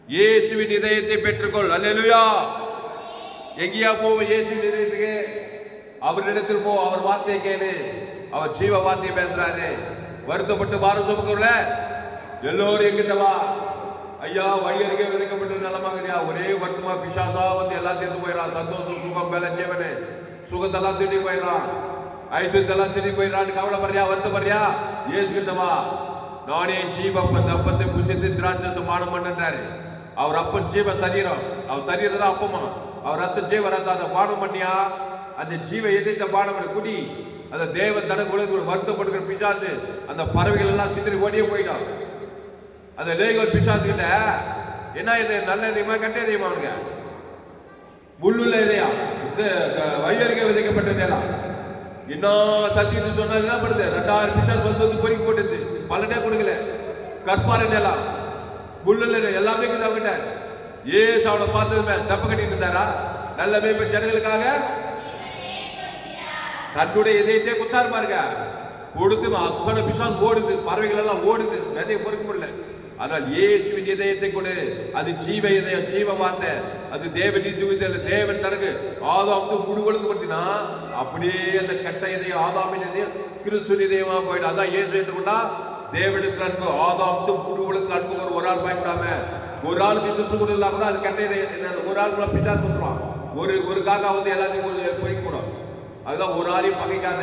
இயேசுவின் இதயத்தை பெற்றுக்கொள். அல்லேலூயா. எங்கேயா போவோம் இயேசு இதயத்துக்கு? அவரிடத்தில் போ, அவர் வார்த்தையை கேளு. அவர் ஜீவ வார்த்தையை பேசுறாரு. வருத்தப்பட்டு பாரம் சுமக்கிறல எல்லோரும் எங்கிட்ட வா. ஐயா, வழி அருகே விதைக்கப்பட்டு நிலமாகுதியா, ஒரே வருத்தமா பிசாசா வந்து எல்லாத்தையும் எடுத்து போயிடறான். சந்தோஷம், சுகம், பல ஜீவனு சுகத்தெல்லாம் திண்டி போயிடறான், ஐஸ்வர்யத்தெல்லாம் திண்டி போயிடறான்னு கவலைப்படுறியா, வருத்தப்படுறியா? இயேசு கிட்ட வா. நானே ஜீவப்பன், அப்பத்தை புசித்து திராட்சை பானம் பண்ணுன்றாரு. அவர் அப்பன் ஜீவ சரீரம், அவர் சரீரம் தான் அப்பமா. அவர் ரத்த ஜீவ ரத்தம், அதை பானம் பண்ணியா, அந்த ஜீவ எதிர்த்த பானம் பண்ண குடி. அந்த தேவ தனக்கு வருத்தப்படுகிற பிசாசு அந்த பறவைகள் எல்லாம் சிந்தனை ஓடியே போயிட்டான். அந்த லேகோல் பிசாசு கிட்ட என்ன இது, நல்ல இதயமா கெட்ட இதயமா? அவனுங்க முள்ளுள்ள இதயம், இந்த வழியருகே விதைக்கப்பட்ட நிலம். இன்னும் சத்தியத்தை சொன்னா என்ன பண்ணுது? 2000 பிசாசு வந்து பொறுக்கி போட்டுது, பலனே கொடுக்கல. கற்பாறை நிலம், முள்ளுள்ள எல்லாமே இருக்குது அவங்கிட்ட. ஏசு அவனை பார்த்ததுமே தப்பு கட்டிட்டு இருந்தாரா? நல்ல மேய்ப்பன் ஜனங்களுக்காக தன்னுடைய இதயத்தை குத்தாரு பாருங்க. கொடுத்து அத்தனை பிசாசு ஓடுது, பறவைகள் எல்லாம் ஓடுது, விதையை பொறுக்க முடியல. ஆனால் இயேசுவின் இதயத்தை கொடு, அது ஜீவ இதயம், ஜீவ வார்த்தை, அது தேவன் தேவன் தனக்கு ஆதாம் முழுவதுக்கு கொடுத்தினா அப்படியே அந்த கெட்ட இதயம், ஆதாமின் இதயம் கிறிஸ்துவின் இதயமா போயிடும். அதான் இயேசு ஏற்றுக்கொண்டா தேவனுக்கு அன்பு, ஆதாம் முழுவதுக்கு அன்பு. ஒரு ஆள் பயப்படாம, ஒரு ஆளுக்கு கிறிஸ்து கொடுக்கலாம் கூட அது கெட்ட இதயம். ஒரு ஆள் கூட பிசாசு கொடுத்துருவான், ஒரு காக்கா வந்து எல்லாத்தையும் பொறிக்க போடும். அதுதான் ஒரு ஆளையும் பகைக்காத.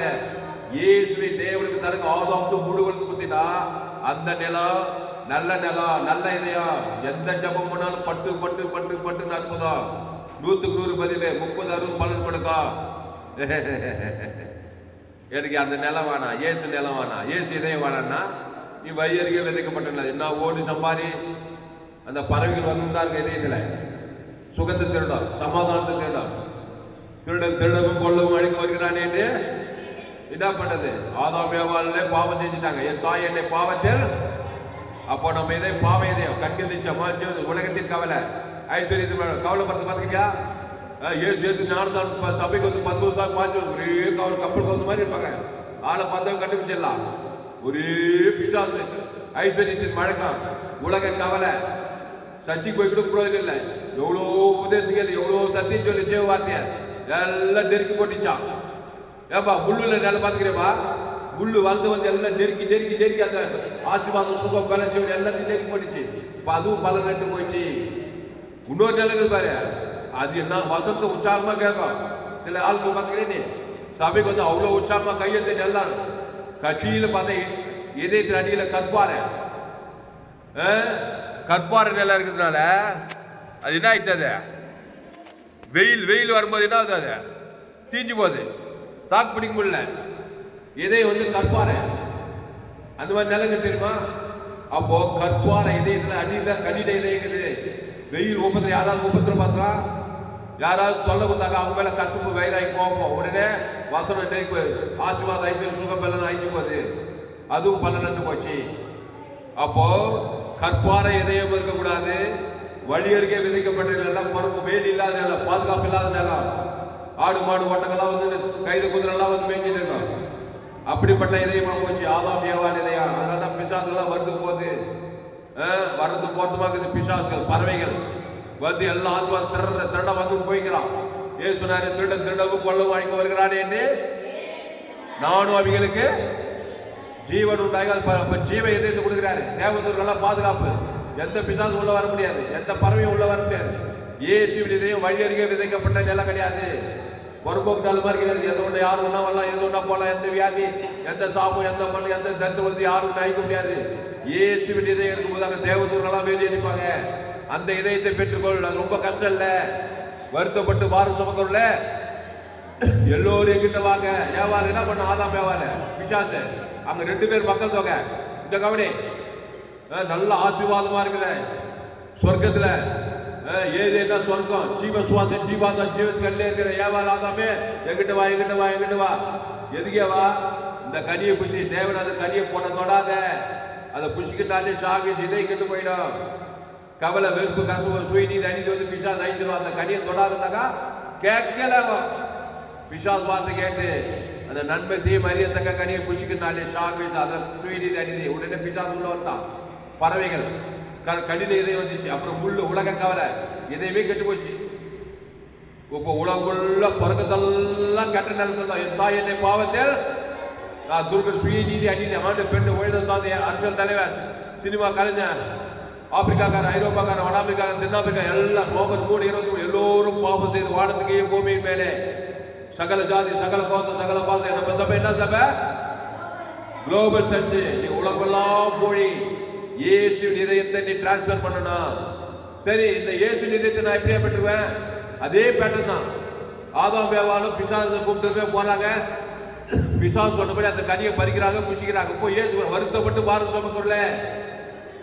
இயேசுவை தேவனுக்கு தனக்கு ஆதாம் முழுவதுக்கு கொடுத்தினா அந்த நிலம் நல்ல நிலம், நல்ல இதயம். எந்த ஜபம் பண்ணாலும் பட்டு பட்டு பட்டு பட்டு அற்புதம். 100க்கு 100 பதில், 30, 60 பலன் கொடுக்கும். எனக்கு அந்த நிலம் வேணாம், இயேசு நிலம் வேணாம், இயேசு இதயம் வேணான்னா நீ வழியருகே விதைக்கப்பட்ட என்ன ஓடி சம்பாதி. அந்த பறவைகள் வந்து தான் இருக்க இதயத்தில் சுகத்தை திருடும், சமாதானத்தை திருடும். திருடன் திருடவும் கொள்ளவும் அழிக்க வருகிறானே என்று என்ன பண்ணது? ஆதாம் ஏவாளே பாவம் செஞ்சுட்டாங்க. என் தாய் என்னை பாவத்தில். அப்போ நம்ம இதே பாவ இதயம், கண்கள் நிச்சயமா உலகத்தின் கவலை, ஐஸ்வர்யத்தின் கவலைப்படுறது பார்த்துக்கிட்டியா? ஏசு ஞானதான் சபைக்கு வந்து 10 வருஷம் 5 வருஷம் ஒரே கவலை, கப்பலுக்கு வந்த மாதிரி இருப்பாங்க. ஆளை பார்த்தவங்க கண்டுபிடிச்சிடலாம். ஒரே பிசாசு, ஐஸ்வர்யத்தின் வழக்கம், உலக கவலை. சர்ச்சைக்கு போய் கூட புரோஜனம் இல்லை. எவ்வளோ உபதேசங்கள், எவ்வளோ சத்தியம் சொல்லி ஜெய வார்த்தைய எல்லாம் நெருக்கி போட்டுச்சான். ஏப்பா முள்ளுல நிலை பார்த்துக்கிறேப்பா, முள்ளு வளர்ந்து வந்து எல்லாம் நெருக்கி நெருக்கி நெருக்கி அந்த ஆசீர்வாதம் சுகம் பலன் எல்லாத்தையும் நெருக்கி போட்டுச்சு. இப்போ அதுவும் பலன் நட்டு போயிடுச்சு. இன்னொரு நிலைக்கு பாரு, அது என்ன வசந்த உற்சாகமா கேட்கும். சில ஆளுக்கு பார்த்துக்கிறேன், நீ சபைக்கு வந்து அவ்வளோ உற்சாகமா கையெழுத்து எல்லாம் கட்சியில் பார்த்தா இதயத்தின் அடியில் கற்பாறை நிலம் இருக்கிறதுனால அது என்ன ஆயிட்டது? வெயில் வரும்போது என்ன ஆகுது? அது தீஞ்சு போகுது, தாக்கு பிடிக்க முடியல. இதயம் வந்து கற்பாறை அந்த மாதிரி நிலங்க தெரியுமா? அப்போ கற்பாறை இதயத்தில் அடியில் கடிட இதயங்குது. வெயில் யாராவது உபத்திரம் பார்த்தா, யாராவது தொல்லை கொடுத்தாங்க, அவங்க மேல கசப்பு வயிறாகி போவோம். உடனே வசனம் நெருப்பு, ஆசீர்வாதம் ஐஸ்வர்யம் சுகம் பலன் அழிஞ்சு போகுது. அதுவும் பலன் நட்டு போச்சு. அப்போ கற்பாறை இதயம் இருக்கக்கூடாது. வழி அருகே விதைக்கப்பட்ட நிலம், பொறுப்பு வேலி இல்லாத நிலம், பாதுகாப்பு இல்லாத நிலம், ஆடு மாடு ஓட்டங்கள்லாம் வந்து கைது குதிரெல்லாம் வந்து மேய்ஞ்சிட்டு இருக்கோம். அப்படிப்பட்ட இதயமா போச்சு ஆதாம் ஏவாள் இதயம். அதனாலதான் பிசாசுகள்லாம் வருது போகுது, வர்றது போறதுமாக பிசாசுகள் பறவைகள் வந்து எல்லாம் ஆசீர்வாதம் திருட வந்து போய்க்கிறான். ஏன் சொன்னாரு? திருடவும் கொள்ளவும் அழிக்க வருகிறானே என்று நானும் அவைகளுக்கு ஜீவன் உண்டாக ஜீவ இதயத்தை கொடுக்கிறாரு. தேவதூர்கள்லாம் பாதுகாப்பு, எந்த பிசாசு உள்ள வர முடியாது, எந்த பறவையும் உள்ள வர முடியாது. இயேசுவின் இதயம் வழி அருகே விதைக்கப்பட்ட நிலம் கிடையாது, பொறுப்போக்கு நாள் மாதிரி கிடையாது. எது ஒன்று யாரும் ஒன்றா வரலாம், எது ஒன்றா போகலாம். எந்த வியாதி, எந்த சாபம், எந்த மண், எந்த தத்து வந்து யாரும் அழிக்க முடியாது. இயேசுவின் இதயம் இருக்கும்போது அங்கே தேவதூர்கள்லாம் வெளியே அனுப்பாங்க. அந்த இதயத்தை பெற்றுக்கொள், அது ரொம்ப கஷ்டம் இல்லை. வருத்தப்பட்டு வாரம் சுமக்கல எல்லோரும் எங்கிட்ட வாங்க. ஏவாள் என்ன பண்ண? ஆதாம் ஏவாள் பிசாசு. அங்க 2 பேர் மக்கள் தொகை. இந்த கவனி, நல்ல ஆசீர்வாதமா இருக்குல்ல சொர்க்கத்துல. ஏது என்ன சொர்க்கம்? ஜீவ சுவாசம் ஜீவாதம் ஜீவத்துக்கல்ல இருக்கிற ஏவாள் ஆதாமே எங்கிட்ட வா எங்கிட்ட வா எங்கிட்ட வா. எதுக்கே வா? இந்த கனியை புஷி. தேவன் அந்த கனியை போன தொடாத, அதை புஷிக்கிட்டாலே சாகி இதை கெட்டு போயிடும். கவலை, வெறுப்பு, கசவு, சுயநீதி, அநீதி வந்து பிசாசு அழிச்சிடும். அந்த கனியை தொடாதுனாக்கா கேட்கல. பிசாசு வார்த்தை கேட்டு அந்த நன்மை தீமை அறியத்தக்க கனியை புஷிக்கிட்டாலே சாகி அதில் சுயநீதி அநீதி. உடனே பிசாசு உள்ள வந்தான். பறவைகள் கடின இதயம் வந்துச்சு. அப்புறம் முள்ளு, உலக கவலை, எதையுமே கெட்டு போச்சு. இப்போ உலகுள்ள பிறகுதெல்லாம் கெட்ட நிலத்தில் தான். என் தாய் என்னை பாவத்தில் துர்கர் சுய நீதி அநீதி ஆண்டு பெண்ணு உழைதான் அரசியல் தலைவர் சினிமா கலைஞர் ஆப்பிரிக்காக்கார ஐரோப்பாக்கார வட ஆப்பிரிக்கார தென்னாப்பிரிக்கா எல்லாம் நோபல் 3:23 எல்லோரும் பாவம் செய்து வானத்துக்கு பூமியின் மேலே சகல ஜாதி சகல கோத்தம் சகல பாசம் நம்ம சபை என்ன சபை? Global church. நீ உலகெல்லாம் போய் இயேசு இதயத்தை நீ டிரான்ஸ்பர் பண்ணணும். சரி, இந்த இயேசு இதயத்தை நான் எப்படியா பெற்றுவேன்? அதே பேட்டர்ன் தான். ஆதாம் ஏவாளும் பிசாசை கூப்பிட்டு போறாங்க. பிசாசு சொன்னபடி அந்த கனியை பறிக்கிறாங்க, புசிக்கிறாங்க. போய் இயேசு வருத்தப்பட்டு பாரத சமக்குள்ள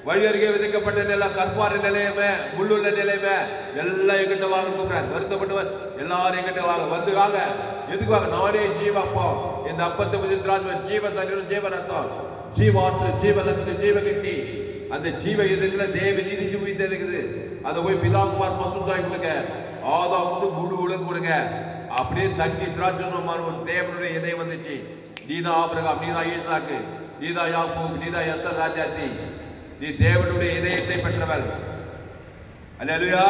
வழி அருகே விதைக்கப்பட்ட நிலம், கற்பாறை நிலையமே, முள்ளுள்ள நிலையமே எல்லாம் எங்கிட்ட வாங்க கூப்பிடுறாங்க. வருத்தப்பட்டு எல்லாரும் எங்கிட்ட வாங்க, வந்து வாங்க. எதுக்கு வாங்க? நானே ஜீவ அப்பம். இந்த அப்பத்தை புதித்ராஜ் ஜீவ சரீரம், ஜீவ ரத்தம், ஜீவாற்று, ஜீவலத்து, ஜீவ கட்டி. அந்த ஜீவ இதுல தேவ நீதி உயிர் இருக்குது. அதை போய் பிதாகுமார் பசுத்தாய் கொடுங்க, ஆதாம் முழு உலகம் கொடுங்க. அப்படியே தண்ணி திராட்சமான ஒரு தேவனுடைய இதயம் வந்துச்சு. நீதான் ஆபிரகாம், நீதான் ஈசாக்கு, நீதான் யாக்கூப், நீதான் எஸ்ஸர் ராஜாத்தி. நீ தேவனுடைய இதயத்தை பெற்றவள். அல்லேலூயா.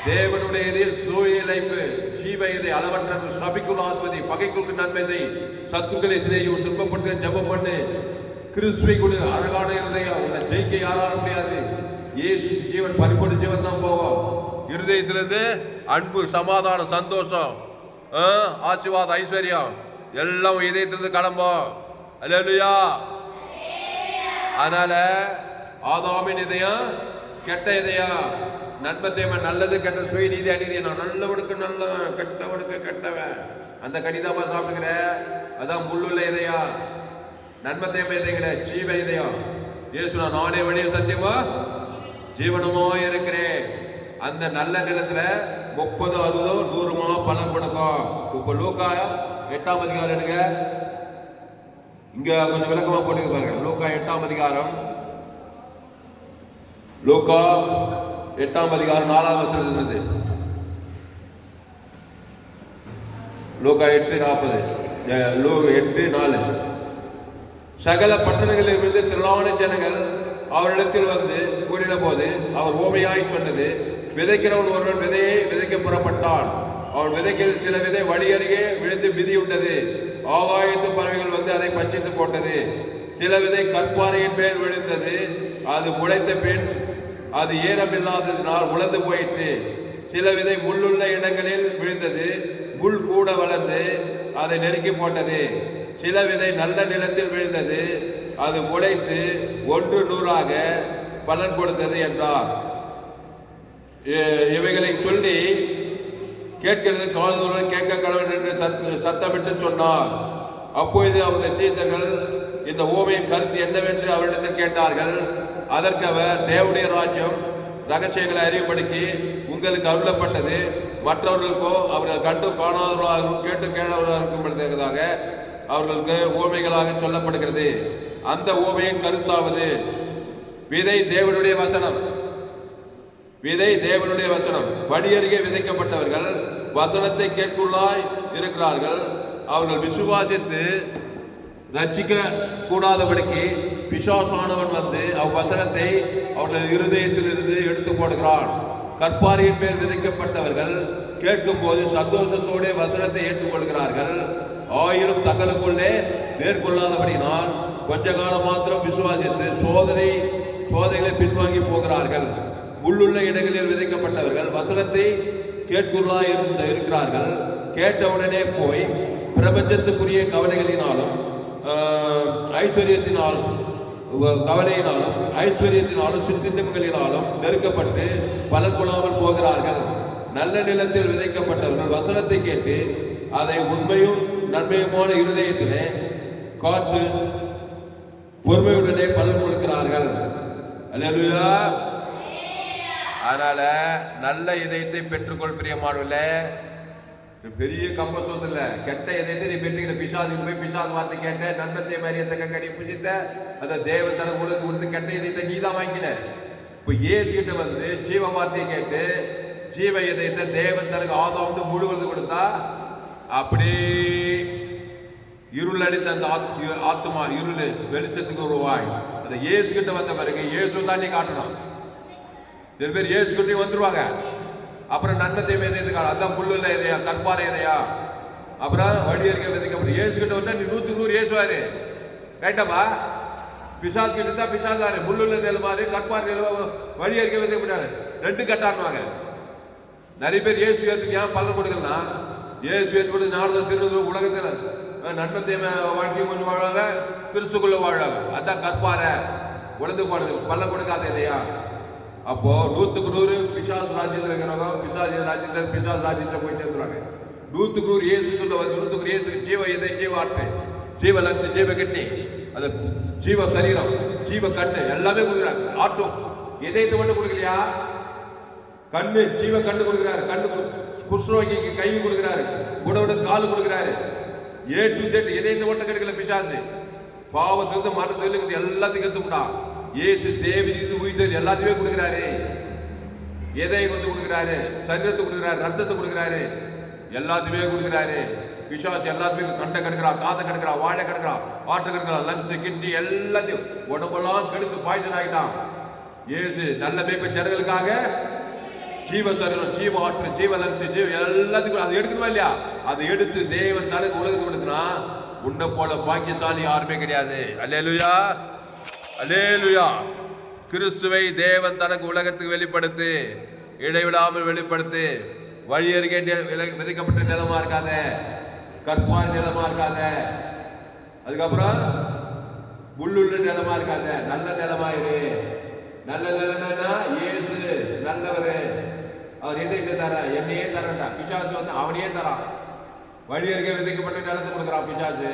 தேவனுடைய இதய சூழலைப்பு ஜீவ இதை அளவற்ற சபிக்குள் ஆத்மதி பகைக்குள் நன்மை செய், சத்துக்களை சிறையும் துன்பப்படுத்த ஜபம் பண்ணு, கிறிஸ்துவை கொடு. அழகான இருதயம், உன்னை ஜெயிக்க யாராலும் முடியாது. இயேசு ஜீவன் பரிபூர்ண ஜீவன் தான் போவோம். இருதயத்திலிருந்து அன்பு, சமாதானம், சந்தோஷம், ஆசீர்வாதம், ஐஸ்வர்யம் எல்லாம் இதயத்திலிருந்து கிளம்போம். அல்லேலூயா. அதனால ஆதாமின் இதயம் கெட்ட இதயம், நன்மத்தேவன் நல்லது கெட்ட சுய நீதி அநீதி. நான் நல்லவனுக்கு நல்லவன், கெட்டவனுக்கு கெட்டவன். அந்த கடிதமா சாப்பிடுகிற அதான் முள்ளுள்ள இதயம். நன்மத்தேவன் இதயம் கிடையாது, ஜீவ இதயம். இயேசு நானே வழியில் சத்தியமா ஜீவனமோ இருக்கிறேன். அந்த நல்ல நிலத்துல 30, 60, 100 பலன் கொடுக்கும். இப்ப லூக்கா 8ஆம் அதிகாரம் எடுங்க. இங்க கொஞ்சம் விளக்கமா போட்டு பாருங்க. லூக்கா 8ஆம் அதிகாரம், லூக்கா 8ஆம் அதிகாரம் 4ஆம் வசனத்திலிருந்து. லூக்கா 8:40, 8:4. சகல பட்டணங்களில் இருந்து திரளான ஜனங்கள் அவரிடத்தில் வந்து கூறின போது அவர் ஓமையாய் சொன்னது, விதைக்கிறவன் ஒருவன் விதையை விதைக்க புறப்பட்டான். அவன் விதைக்கில் சில விதை வழி அருகே விழுந்து மிதியுண்டது. ஆகாயத்து பறவைகள் வந்து அதை பச்சிட்டு போட்டது. சில விதை கற்பாறையின் மேல் விழுந்தது. அது முளைத்த பின் அது ஈரமில்லாததினால் உலர்ந்து போயிற்று. சில விதை முள்ளுள்ள இடங்களில் விழுந்தது. முள் கூட வளர்ந்து அதை நெருக்கி போட்டது. சில விதை நல்ல நிலத்தில் விழுந்தது. அது முளைத்து 100 பலன் கொடுத்தது என்றார். இவைகளை சொல்லி கேட்கிறது காதுடன் கேட்க கடவுள் என்று சத்தமிட்டு சொன்னார். அப்பொழுது அவருடைய சீடர்கள் இந்த ஓமையின் கருத்து என்னவென்று அவரிடத்தில் கேட்டார்கள். அதற்கு அவர், தேவனுடைய ராஜ்யம் ரகசியங்களை அறிவுபடுத்தி உங்களுக்கு அருளப்பட்டது. மற்றவர்களுக்கோ அவர்கள் கண்டு காணாதவர்களாகவும் கேட்டு கேளாதவர்களாக இருக்கும்படுத்ததாக அவர்களுக்கு ஓமைகளாக சொல்லப்படுகிறது. அந்த ஓமையின் கருத்தாவது, விதை தேவனுடைய வசனம். விதை தேவனுடைய வசனம். வழி அருகே விதைக்கப்பட்டவர்கள் வசனத்தை கேட்குள்ளாய் இருக்கிறார்கள். அவர்கள் விசுவாசித்து ரட்சிக்க கூடாதபடிக்கு பிசாசானவன் வந்து அவ்வசனத்தை அவர்கள் இருதயத்தில் இருந்து எடுத்து போடுகிறான். கற்பாரியின் மேல் விதைக்கப்பட்டவர்கள் கேட்கும் போது சந்தோஷத்தோட வசனத்தை ஏற்றுக்கொள்கிறார்கள். ஆயிரம் தங்களுக்குள்ளே மேற்கொள்ளாதபடினால் கொஞ்ச காலம் மாத்திரம் விசுவாசித்து சோதனைகளை பின்வாங்கி போகிறார்கள். உள்ளுள்ள இடங்களில் விதைக்கப்பட்டவர்கள் வசனத்தை கேட்குள்ளாய் இருக்கிறார்கள். கேட்டவுடனே போய் பிரபஞ்சத்துக்குரிய கவலைகளினாலும் ஐஸ்வர்யத்தினாலும் கவலையினாலும் ஐஸ்வர்யத்தினாலும் சிற்றின்பங்களினாலும் நெருக்கப்பட்டு பலன் கொள்ளாமல் போகிறார்கள். நல்ல நிலத்தில் விதைக்கப்பட்டவர்கள் வசனத்தை கேட்டு அதை உண்மையும் நன்மையுமான இருதயத்திலே காத்து பொறுமையுடனே பலன் கொடுக்கிறார்கள். அல்லேலூயா. அதனால நல்ல இதயத்தை பெற்றுக்கொள் பிரியமானவர்களே. பெரிய கம்பசோத்து இல்ல, கெட்ட இதயத்தை நீ பெற்றுக்கிற பிசாசுக்கு போய் பிசாசு வார்த்தை கேட்க நன்மத்தை மரியத்தை கடி புஜித்த அந்த தேவத்தனை உலகத்து கொடுத்து கெட்ட இதயத்தை நீ தான் வாங்கின. இப்போ ஏசுகிட்ட வந்து ஜீவ வார்த்தையை கேட்டு ஜீவ இதயத்தை தேவன் தனக்கு ஆதாம் முழுவதும் கொடுத்தா அப்படி இருள் அடித்த அந்த ஆத்மா இருள் வெளிச்சத்துக்கு உருவாய். அந்த இயேசுகிட்ட வந்த பிறகு இயேசு தான் நீ காட்டணும். சில பேர் இயேசுகிட்டே வந்துருவாங்க, அப்புறம் நன்மை தீமை எதையா, அதான் புல்லுல எதையா, கற்பாறை எதையா, அப்புறம் வழி அறிக்கை விதைக்கப்படும். ஏசு கிட்ட வந்தா நீ 100 ஏசுவாரு. ரைட்டாப்பா? பிசாசு கிட்ட இருந்தா பிசாசாரு, முள்ளுள்ள நிலமாறு கற்பார் நில வழி அறிக்கை விதைக்கப்பட்டாரு. 2 கட்டானுவாங்க. நிறைய பேர் இயேசு ஏற்றுக்கு ஏன் பலன் கொடுக்கலாம்? இயேசு ஏற்று நாடுதல் திருநூறு உலகத்தில் நன்மை தீமை வாழ்க்கையும் கொஞ்சம் வாழ்வாங்க, கிறிஸ்துக்குள்ள வாழ்வாங்க. அதான் கற்பாரை உழந்து போடுது, பலன் கொடுக்காத எதையா. அப்போ 100க்கு 100 பிசாசு ராஜ்யத்தில் இருக்கிறவங்க பிசாசு ராஜ்யத்தில் பிசாசு ராஜ்யத்தில் போய் சேர்ந்துருவாங்க. 100க்கு 100 இயேசுக்குள்ள வந்து 100க்கு இயேசுக்கு ஜீவ எதை, ஜீவ ஆற்று, ஜீவ லட்சம், ஜீவ கிட்னி, அது ஜீவ சரீரம், ஜீவ கண்ணு எல்லாமே கொடுக்குறாங்க. ஆட்டும் எதையத்தை மட்டும் கொடுக்கலையா? கண்ணு, ஜீவ கண்ணு கொடுக்குறாரு. கண்ணு குஷ்ரோகிக்கு கை கொடுக்குறாரு, குடவுட கால் கொடுக்குறாரு. A to Z எதையத்தை மட்டும் கிடைக்கல பிசாசு. பாவத்திலிருந்து மரணத்திலிருந்து எல்லாத்தையும் கற்றுக்கிட்டான். இயேசு தேவன் இது உயிர் எல்லாத்தையுமே கொடுக்குறாரு. எதை வந்து கொடுக்குறாரு? சரீரத்தை கொடுக்குறாரு, ரத்தத்தை கொடுக்குறாரு, எல்லாத்தையுமே கொடுக்குறாரு. பிசாசு எல்லாத்தையுமே கண்டை கெடுக்கிறான், காதை கெடுக்கிறான், வாழை கெடுக்கிறான், ஆட்டு கெடுக்கிறான், லங்ஸ் கிட்னி எல்லாத்தையும் உடம்பெல்லாம் கெடுத்து பாய்ச்சல் ஆகிட்டான். இயேசு நல்ல மேய்ப்பன் ஜனங்களுக்காக ஜீவ சரீரம், ஜீவ ஆற்று, ஜீவ லங்ஸ், ஜீவ எல்லாத்துக்கும் அதை எடுக்கணுமா இல்லையா? அதை எடுத்து தேவன் தனக்கு உலகத்துக்கு கொடுக்குனா உன்னை போல பாக்கியசாலி யாருமே கிடையாது. அல்லேலூயா, அல்லேலூயா. கிறிஸ்துவை தேவன் தனக்கு உலகத்துக்கு வெளிப்படுத்து, இடைவிடாமல் வெளிப்படுத்து. வழி அருகே விதைக்கப்பட்ட நிலமா இருக்காத, கற்பார் நிலமா இருக்காத, அதுக்கப்புறம் முள்ளுள்ள நிலமா இருக்காத, நல்ல நிலமாயிரு. நல்ல நிலனா இயேசு நல்லவரு, அவர் எதை தர, என்னையே தரண்டா. பிசாசு வந்து அவனையே தரான். வழி அருகே விதைக்கப்பட்ட நிலத்தை கொடுக்குறான் பிசாசு,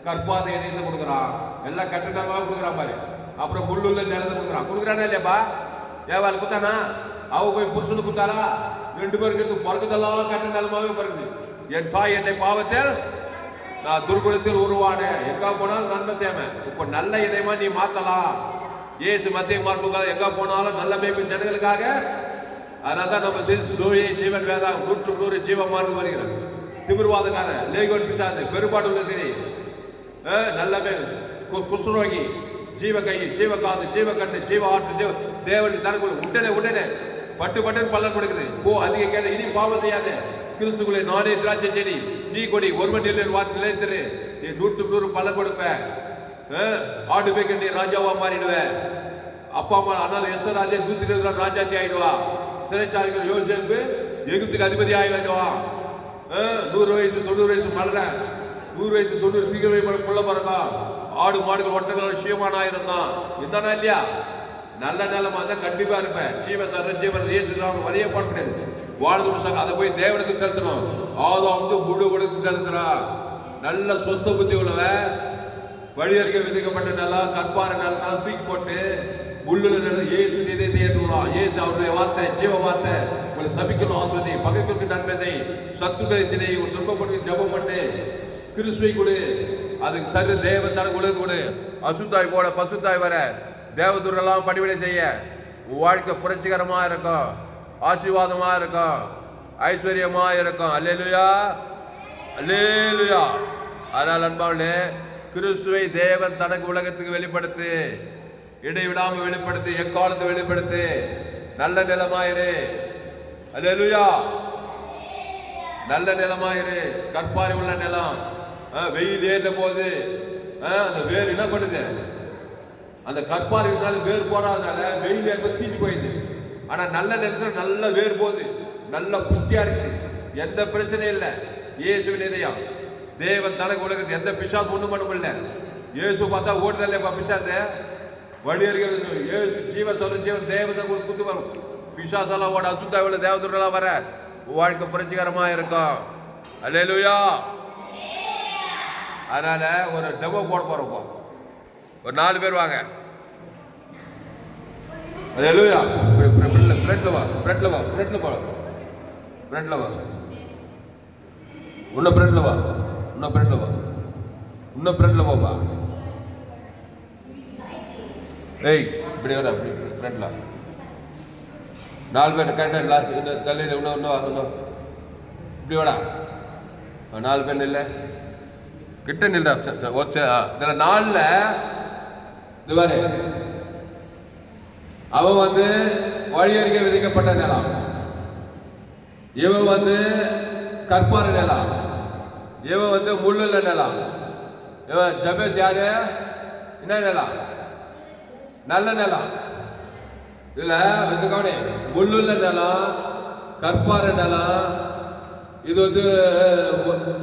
கற்பாதை எதையத்தை கொடுக்குறான், எல்லாம் கட்டுடமாக கொடுக்குறான் பாரு. அப்புறம் முள்ளுள்ள நிலத்தை கொடுக்குறானா இல்லையாப்பா? ஏவாள் குத்தானா? அவ போய் புருஷனுக்கு குத்தாரா? 2 பேருக்கு பிறகுதெல்லாம் கட்ட நிலமாவே பிறகுது. என் தாய் என்னை பாவத்தில் நான் துர்குணத்தில் உருவானேன். எங்க போனாலும் நன்மை தேவை. இப்ப நல்ல இதயமா நீ மாத்தலாம். இயேசு மத்திய மார்புகள் எங்க போனாலும் நல்ல மேய்ப்பு ஜனங்களுக்காக. அதனால்தான் நம்ம சூரிய ஜீவன் வேதா 100க்கு 100 ஜீவ மார்க்கம் வருகிறார். திமிர்வாதக்காரன், லேகோன் பிசாசு, பெரும்பாடு உள்ள சரி, நல்ல குஷ்ரோகி, ஜீவ கை, ஜீவ காது, ஜீவ கண்ணு, ஜீவ ஆற்று, ஜீவ தேவனுக்கு தனக்கு உடனே பட்டு பட்டுன்னு பலன் கொடுக்குது. போ அதிக கேட்ட, இனி பாவம் செய்யாத. கிறிஸ்துக்குள்ளே நானே திராட்சை செடி, நீ கொடி, ஒருவன் நிலை வாக்கு நிலைத்திரு. நீ 100க்கு 100 பலன் கொடுப்ப. ஆடு பேக்க நீ ராஜாவா மாறிடுவ. அப்பா அம்மா ஆனால் எஸ்வராஜே 120 ராஜாத்தி ஆயிடுவா. சிறைச்சாலைகள் யோசேப்பு எகிப்துக்கு அதிபதி ஆயிடுவா. 100 வயசு 90 வயசு மலர, 100 வயசு 90 சீக்கிரம் புள்ள பிறந்தா. ஆடு மாடுகள் ஒட்டங்கள் சீமானா இருந்தான். இருந்தானா இல்லையா? நல்ல நிலமா தான் கண்டிப்பா இருப்பேன். ஜீவன் இயேசு வழியே போட முடியாது. வாழ்ந்து அதை போய் தேவனுக்கு செலுத்தணும். ஆதம் வந்து முழு கொடுத்து செலுத்துறான். நல்ல சொஸ்த புத்தி உள்ளவன் வழி அறிக்கை விதைக்கப்பட்ட நிலம், கற்பார நிலத்தாலும் தூக்கி போட்டு முள்ளுல நிலம் இயேசு இதயத்தை ஏற்றுக்கலாம். இயேசு அவருடைய வார்த்தை, ஜீவ வார்த்தை. உங்களை சபிக்கணும், ஆஸ்வதி, பகைக்கு நன்மை, சத்துக்களை சிலை துன்பப்படுத்தி ஜபம் பண்ணு, கிறிஸ்துவை கொடு. அதுக்கு சரி தேவன் தனக்கு உலக கொடு. அசுத்தாய் போட பசுத்தாய் வர தேவதூரெல்லாம் பணிவிடை செய்ய வாழ்க்கை புரட்சிகரமா இருக்கும், ஆசீர்வாதமா இருக்கும், ஐஸ்வர்யமா இருக்கும். அல்லேலூயா, அல்லேலூயா. அதனால் அன்பாவிலே கிறிஸ்துவை தேவன் தனக்கு உலகத்துக்கு வெளிப்படுத்து, இடைவிடாமல் வெளிப்படுத்து, எக்காலத்தை வெளிப்படுத்து. நல்ல நிலமாயிரு. அல்லேலூயா, நல்ல நிலமாயிரு. கற்பாரி உள்ள நிலம். வெயில் ஏறின போது அந்த வேர் என்ன பண்ணுது? அந்த கற்பாரி வேர் போறாதனால வெயில் ஏற்ப தீட்டு போயிடுது. ஆனா நல்ல நிலத்துல நல்ல வேர் போகுது, நல்ல புஷ்டியா இருக்குது, எந்த பிரச்சனையும் இல்லை. இயேசுவின் இதயம் தேவன் தனக்கு உலகத்து எந்த பிசாசு ஒண்ணும் பண்ண முடியல. இயேசு பார்த்தா ஓடுதல்லைப்பா பிசாச. வழி அறிக்கை இயேசு ஜீவ சொல்ற ஜீவன் தேவதை குத்து வரும். பிசாசெல்லாம் ஓட, அசுத்தாவில் தேவதூரெல்லாம் வர வாழ்க்கை புரட்சிகரமா இருக்கும். அல்லேலூயா. அதனால ஒரு டெமோ போட போறோம். ஒரு 4 பேர் வாங்க. அல்லேலூயா. பிரெட்ல வா, பிரெட்ல வா, பிரெட்ல வா, பிரெட்ல வா, இன்னும் பிரெட்ல வா, இன்னும் பிரெட்ல வா, இன்னும் பிரெட்ல வாப்பா. ஏய் இப்படி வர, அப்படி பிரெட்ல 4 பேர் கேட்டா தலையில் இன்னும் இப்படி வாடா. 4 பேர் இல்லை கிட்ட நில்ற. இதில் 4ல் இது பாரு, அவன் வந்து வழி அறிக்கை விதிக்கப்பட்ட நிலம். இவன் வந்து கற்பாறை நிலம், இவன் வந்து முள்ளுள்ள நிலம். இவன் ஜபேஸ் யாரு? என்ன நிலம்? நல்ல நிலம். இதுல வந்து கவனி, முள்ளுள்ள நிலம், கற்பாறை நிலம். இது வந்து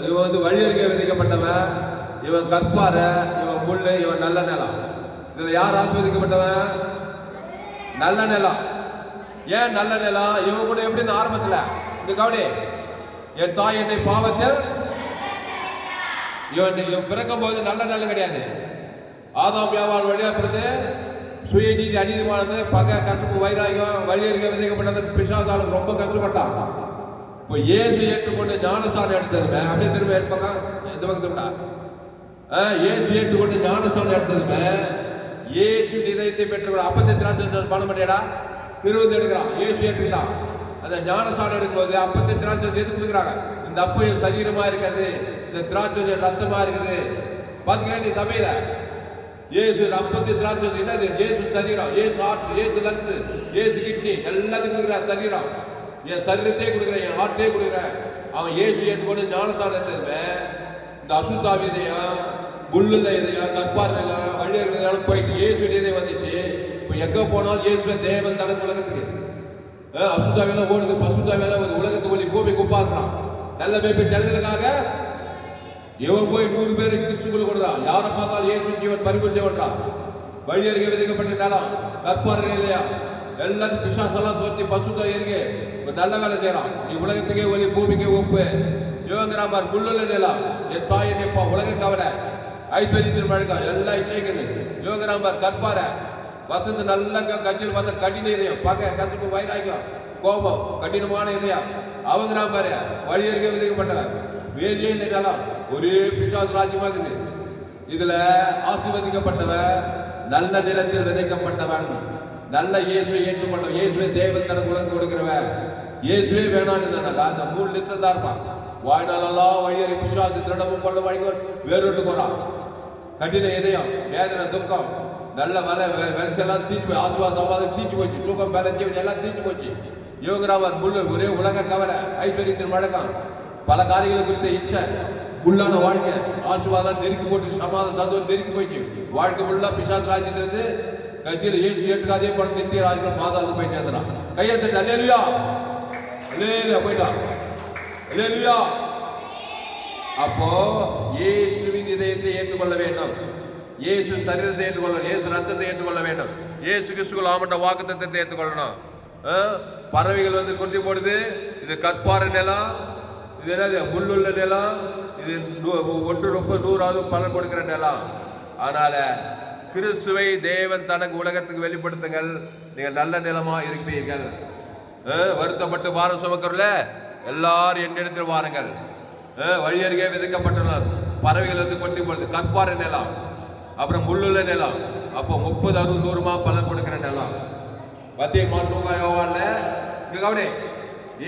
இவன் வந்து வழியருகே விதைக்கப்பட்டவன், இவன் கற்பாறை, இவன் முள்ளு, இவன் நல்ல நிலம். இதுல யார் ஆசீர்வதிக்கப்பட்டவன்? நல்ல நிலம். ஏன் நல்ல நிலம்? இவன் கூட எப்படி இந்த ஆரம்பத்துல இந்த கவனி, என் தாய் என்னை பாவத்தில், இவன் பிறக்கும் போது நல்ல நிலம் கிடையாது. ஆதாம் வியாபாரம் வழியா பிறந்து சுயநீதி அநீதிமானது, பகை, கசப்பு, வைராகியம், வழியருகே விதைக்கப்பட்டது. பிசாசாலும் ரொம்ப கஷ்டப்பட்டான். இப்போ இயேசு ஏற்றுக்கொண்டு ஞானசானம் எடுத்ததுமே அப்படியே திரும்ப ஏற்பாங்க எந்த பக்கத்துடா இயேசு ஏற்றுக்கொண்டு ஞானசானம் எடுத்ததுமே இயேசு இதயத்தை பெற்று அப்பத்தை திராட்சை பண்ண மாட்டேடா திருவது எடுக்கிறான். இயேசு ஏற்றுக்கிட்டான். அந்த ஞானசானம் எடுக்கும்போது அப்பத்தை திராட்சை சேர்த்து கொடுக்குறாங்க. இந்த அப்பையும் சரீரமா இருக்கிறது, இந்த திராட்சை ரத்தமா இருக்குது. பாத்தீங்கன்னா நீ சபையில இயேசு அப்பத்தை திராட்சை என்னது? இயேசு சரீரம், இயேசு ஆற்று, இயேசு லங்ஸ், இயேசு கிட்னி எல்லாத்துக்கும் கொடுக்குற சரீரம். என் சரீரத்தையே கொடுக்குறேன், என் ஆற்றையே கொடுக்குறேன். அவன் இயேசு ஏற்றுக்கொண்டு ஞானசானம் எடுத்ததுமே இந்த அசுத்தாவி இதயம், புல்லுல இதயம், கற்பார் நிலம், வழியர்கள் போயிட்டு இயேசு இதயம் வந்துச்சு. இப்போ எங்க போனாலும் இயேசுவே தேவன் தனக்கு உலகத்துக்கு அசுத்தாவியெல்லாம் ஓடுது. பசுத்தாவியெல்லாம் ஒரு உலகத்துக்கு ஒளி பூமி குப்பாடுறான். நல்ல பேப்பை ஜனங்களுக்காக இவன் போய் 100 பேரை கிறிஸ்துக்குள்ள கொடுறான். யாரை பார்த்தாலும் இயேசு ஜீவன் பரிபூர்த்தி ஓடுறான். வழியருகே விதைக்கப்பட்ட நிலம், கற்பார் இல்லையா, எல்லாத்துக்கும் பிசாசெல்லாம் தோற்றி பசுத்தா இருக்கு. ஒரு நல்ல வேலை செய்யறான். நீ உலகத்துக்கே ஒளி, பூமிக்கே ஒப்பு. இவங்கிறான் முள்ளுள்ள நிலம், என் தாய் என்னப்பா உலக கவலை, ஐஸ்வர்யத்தின் வழக்கம் எல்லாம் இச்சைக்குது. இவங்கிறான் கற்பார வசந்து நல்ல கட்சியில் பார்த்தா கடின இதயம், பகை, கசப்பு, வைராகியம், கோபம், கடினமான இதயம். அவங்கிறான் பாரு வழியருகே விதைக்கப்பட்டவன், வேதியே நிலம், ஒரே பிசாசு ராஜ்யமாகுது. இதுல ஆசீர்வதிக்கப்பட்டவன், நல்ல நிலத்தில் விதைக்கப்பட்டவன், நல்ல இயேசுவை ஏற்றுக்கொண்டவன், இயேசுவை தேவன் தனக்கு உலகம் கொடுக்கிறவன். இயேசுவே வேணான்னு அந்த 3 லிஸ்டில் தான் இருப்பான். வாழ்நாளெல்லாம் வழியறி பிசாசு திருடமும் கொள்ள வழிகள் வேறுட்டு போறான். கடின இதயம், வேதனை, துக்கம், நல்ல விளைச்செல்லாம் தீஞ்சு போய், ஆசுவாசம் தீஞ்சு போச்சு, சுகம் விளைச்சி எல்லாம் தீஞ்சு போச்சு. இவங்கிறாவர் முள்ளு, ஒரே உலக கவலை, ஐஸ்வர்யத்தின் வழக்கம், பல காரியங்களை குறித்த இச்சை, முள்ளான வாழ்க்கை, ஆசுவாதம் நெருக்கி போட்டு, சமாதான சந்தோஷம் நெருக்கி போயிடுச்சு. வாழ்க்கை முள்ளா பிசாசு ராஜ்யத்திலிருந்து கட்சியில் இயேசு ஏற்றுக்காதே பண்ண நித்திய ராஜ்யம் பாதாளத்து போய் சேர்ந்துறான். கையெழுத்து அல்லேலூயா, அல்லேலூயா போயிட்டான், அல்லேலூயா. அப்போ இயேசுவின் இதயத்தை ஏற்றுக்கொள்ள வேண்டும், இயேசு சரீரத்தை ஏற்றுக்கொள்ளணும், இயேசு ரத்தத்தை ஏற்றுக்கொள்ள வேண்டும், இயேசு கிறிஸ்துக்குள் ஆமட்ட வாக்குத்தத்தத்தை ஏற்றுக்கொள்ளணும். பறவைகள் வந்து கொட்டி போடுது. இது கற்பாறை நிலம், இது என்னது? முள்ளுள்ள நிலம். இது 1 ரூபாய் 100 பலன் கொடுக்கிற நிலம். அதனால கிறிஸ்துவை தேவன் தனக்கு உலகத்துக்கு வெளிப்படுத்துங்கள், நீங்கள் நல்ல நிலமா இருப்பீர்கள். வருத்தப்பட்டு பாரம் சுமக்கிறல எல்லாரும் என்னிடத்தில் வாருங்கள். வழியருகே விதைக்கப்பட்டுள்ள பறவைகள் வந்து கொட்டி போடுது. கற்பாறை நிலம், அப்புறம் முள்ளுள்ள நிலம். அப்போ 30, 60, 100 பலன் கொடுக்கிற நிலம். பத்தியை மாற்றுவாங்கல்ல கவனி.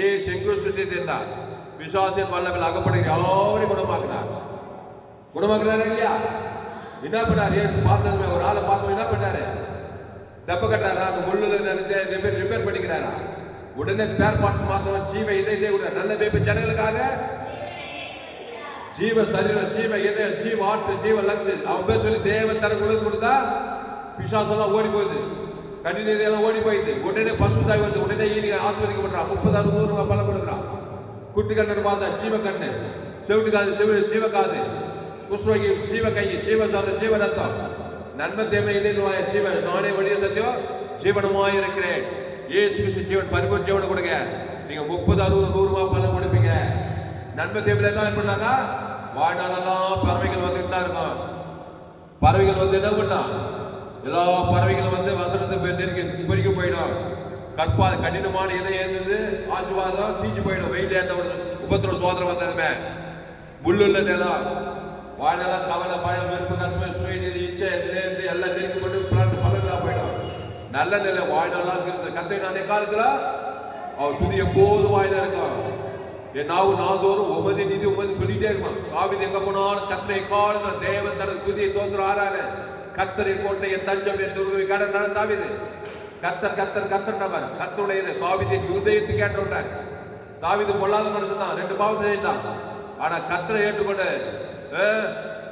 ஏசு எங்கு சுற்றி இருந்தார், பிசாசின் வல்லமையில் அகப்படுகிற யாரையும் குணமாக்குனார். குணமாக்குறாரு இல்லையா? என்ன பண்ணார்? ஏசு பார்த்ததுமே ஒரு ஆளை பார்த்தோம், என்ன பண்ணாரு? தப்ப கட்டாரா? அந்த முள்ளுல நிலத்தை ரிப்பேர் பண்ணிக்கிறாரா? உடனே பேர் பார்ட்ஸ் மாத்தம், ஜீவ இதயத்தை கூட நல்ல பேப்ப ஜனங்களுக்காக ஜீவ சரீரம், ஜீவ இதயம், ஜீவ ஆற்று, ஜீவ லங்ஸ், அவன் பேர் சொல்லி தேவன் தனக்கு உலகம் கொடுத்தா பிசாசெல்லாம் ஓடி போகுது, கடின இதெல்லாம் ஓடி போயிடுது. உடனே பசுத்தாய் வந்து உடனே ஈனி ஆஸ்வதிக்கப்படுறான். 30, 60, 100 பலம் கொடுக்குறான். குட்டி கண்ணு பார்த்தா ஜீவ கண்ணு, செவிட்டு காது ஜீவ காது, குஷ்ணோகி ஜீவ கை, ஜீவ சாதம், ஜீவ ரத்தம், நன்மை தேவை இதய ஜீவன், நானே வழிய சத்தியம் ஜீவனமாய் இருக்கிறேன். ஏசு கிறிஸ்து ஜீவன் பரிபூர்ண ஜீவனை கொடுங்க. நீங்க 30, 60, 100 பலம் கொடுப்பீங்க. நன்மை தேவையில தான் பண்ணாங்க. வாழ்நாளெல்லாம் பறவைகள் வந்துட்டு தான் இருக்கும். பறவைகள் வந்து என்ன பண்ணா? எல்லா பறவைகளும் வந்து வசனத்தை நெருக்கி பொறிக்க போயிடும். கடினமான இதயம் இருந்தது, ஆசீர்வாதம் தீஞ்சு போயிடும். வெயில் ஏற்ற உபத்திரம் சோதனை வந்ததுமே முள்ளுள்ள நிலம், வாழ்நாளம் கவலை, பழம், வெறுப்பு, கசமை, சுயநீதி, இச்சை, இதுலேருந்து எல்லாம் நெருக்கி கொண்டு பிளான் பலங்களா போயிடும். நல்ல நிலை வாழ்நாளா கத்தை நானே காலத்துல அவர் துதி எப்போது வாயில இருக்கும். என் நாதோறும் உமதி நிதி உமதி சொல்லிட்டே இருப்பான். காவிதி எங்க போனாலும் கத்திரை காலுங்க தேவன் தனது துதியை தோன்ற ஆறாரு. கத்தரின் கோட்டை என் தஞ்சம் என் துருவி கடன் தாவிது. கத்தர் கத்தர் கத்தர் நபர் கத்துடையது காவிதின் இருதயத்துக்கு ஏற்றோட்டார். தாவீது பொல்லாத மனுஷன் தான், 2 பாவம் செஞ்சிட்டான். ஆனா கர்த்தரை ஏற்றுக்கொண்டு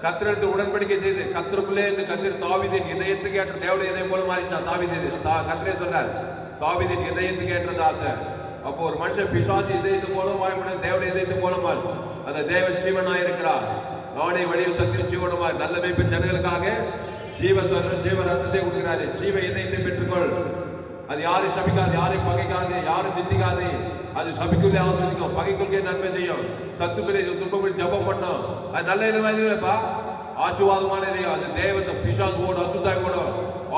கர்த்தருக்கு உடன்படிக்கை செய்து கர்த்தருக்குள்ளே இருந்து கர்த்தர் தாவீதின் இதயத்துக்கு ஏற்ற தேவனுடைய இதயம் போல மாறிட்டான். தாவீது கர்த்தரே சொன்னார், தாவீதின் இதயத்துக்கு ஏற்றது ஆசை. அப்போ ஒரு மனுஷன் பிசாசு இதயத்து போல வாழ முடியாது, தேவனுடைய இதயத்து போலமா அந்த தேவன் ஜீவனா இருக்கிறார். நானே வழியும் சத்தியம் ஜீவனமா நல்ல மேய்ப்பின் ஜனங்களுக்காக ஜீவ ரத்தத்தை கொடுக்கிறாரு. ஜீவ இதயத்தை பெற்றுக்கொள். அது யாரும் சபிக்காது, யாரையும் பகைக்காது, யாரும் நிந்திக்காது. அது சபிக்குள்ளே ஆஸ்வதிக்கும், பகைக்குள்ளே நன்மை செய்யும், சத்துக்களே துன்பப்படி ஜபம் பண்ணும். அது நல்ல இதுப்பா, ஆசீர்வாதமான இதயம். அது தேவத்தை பிசாசு ஓடும், அசுத்தாய் ஓடும்.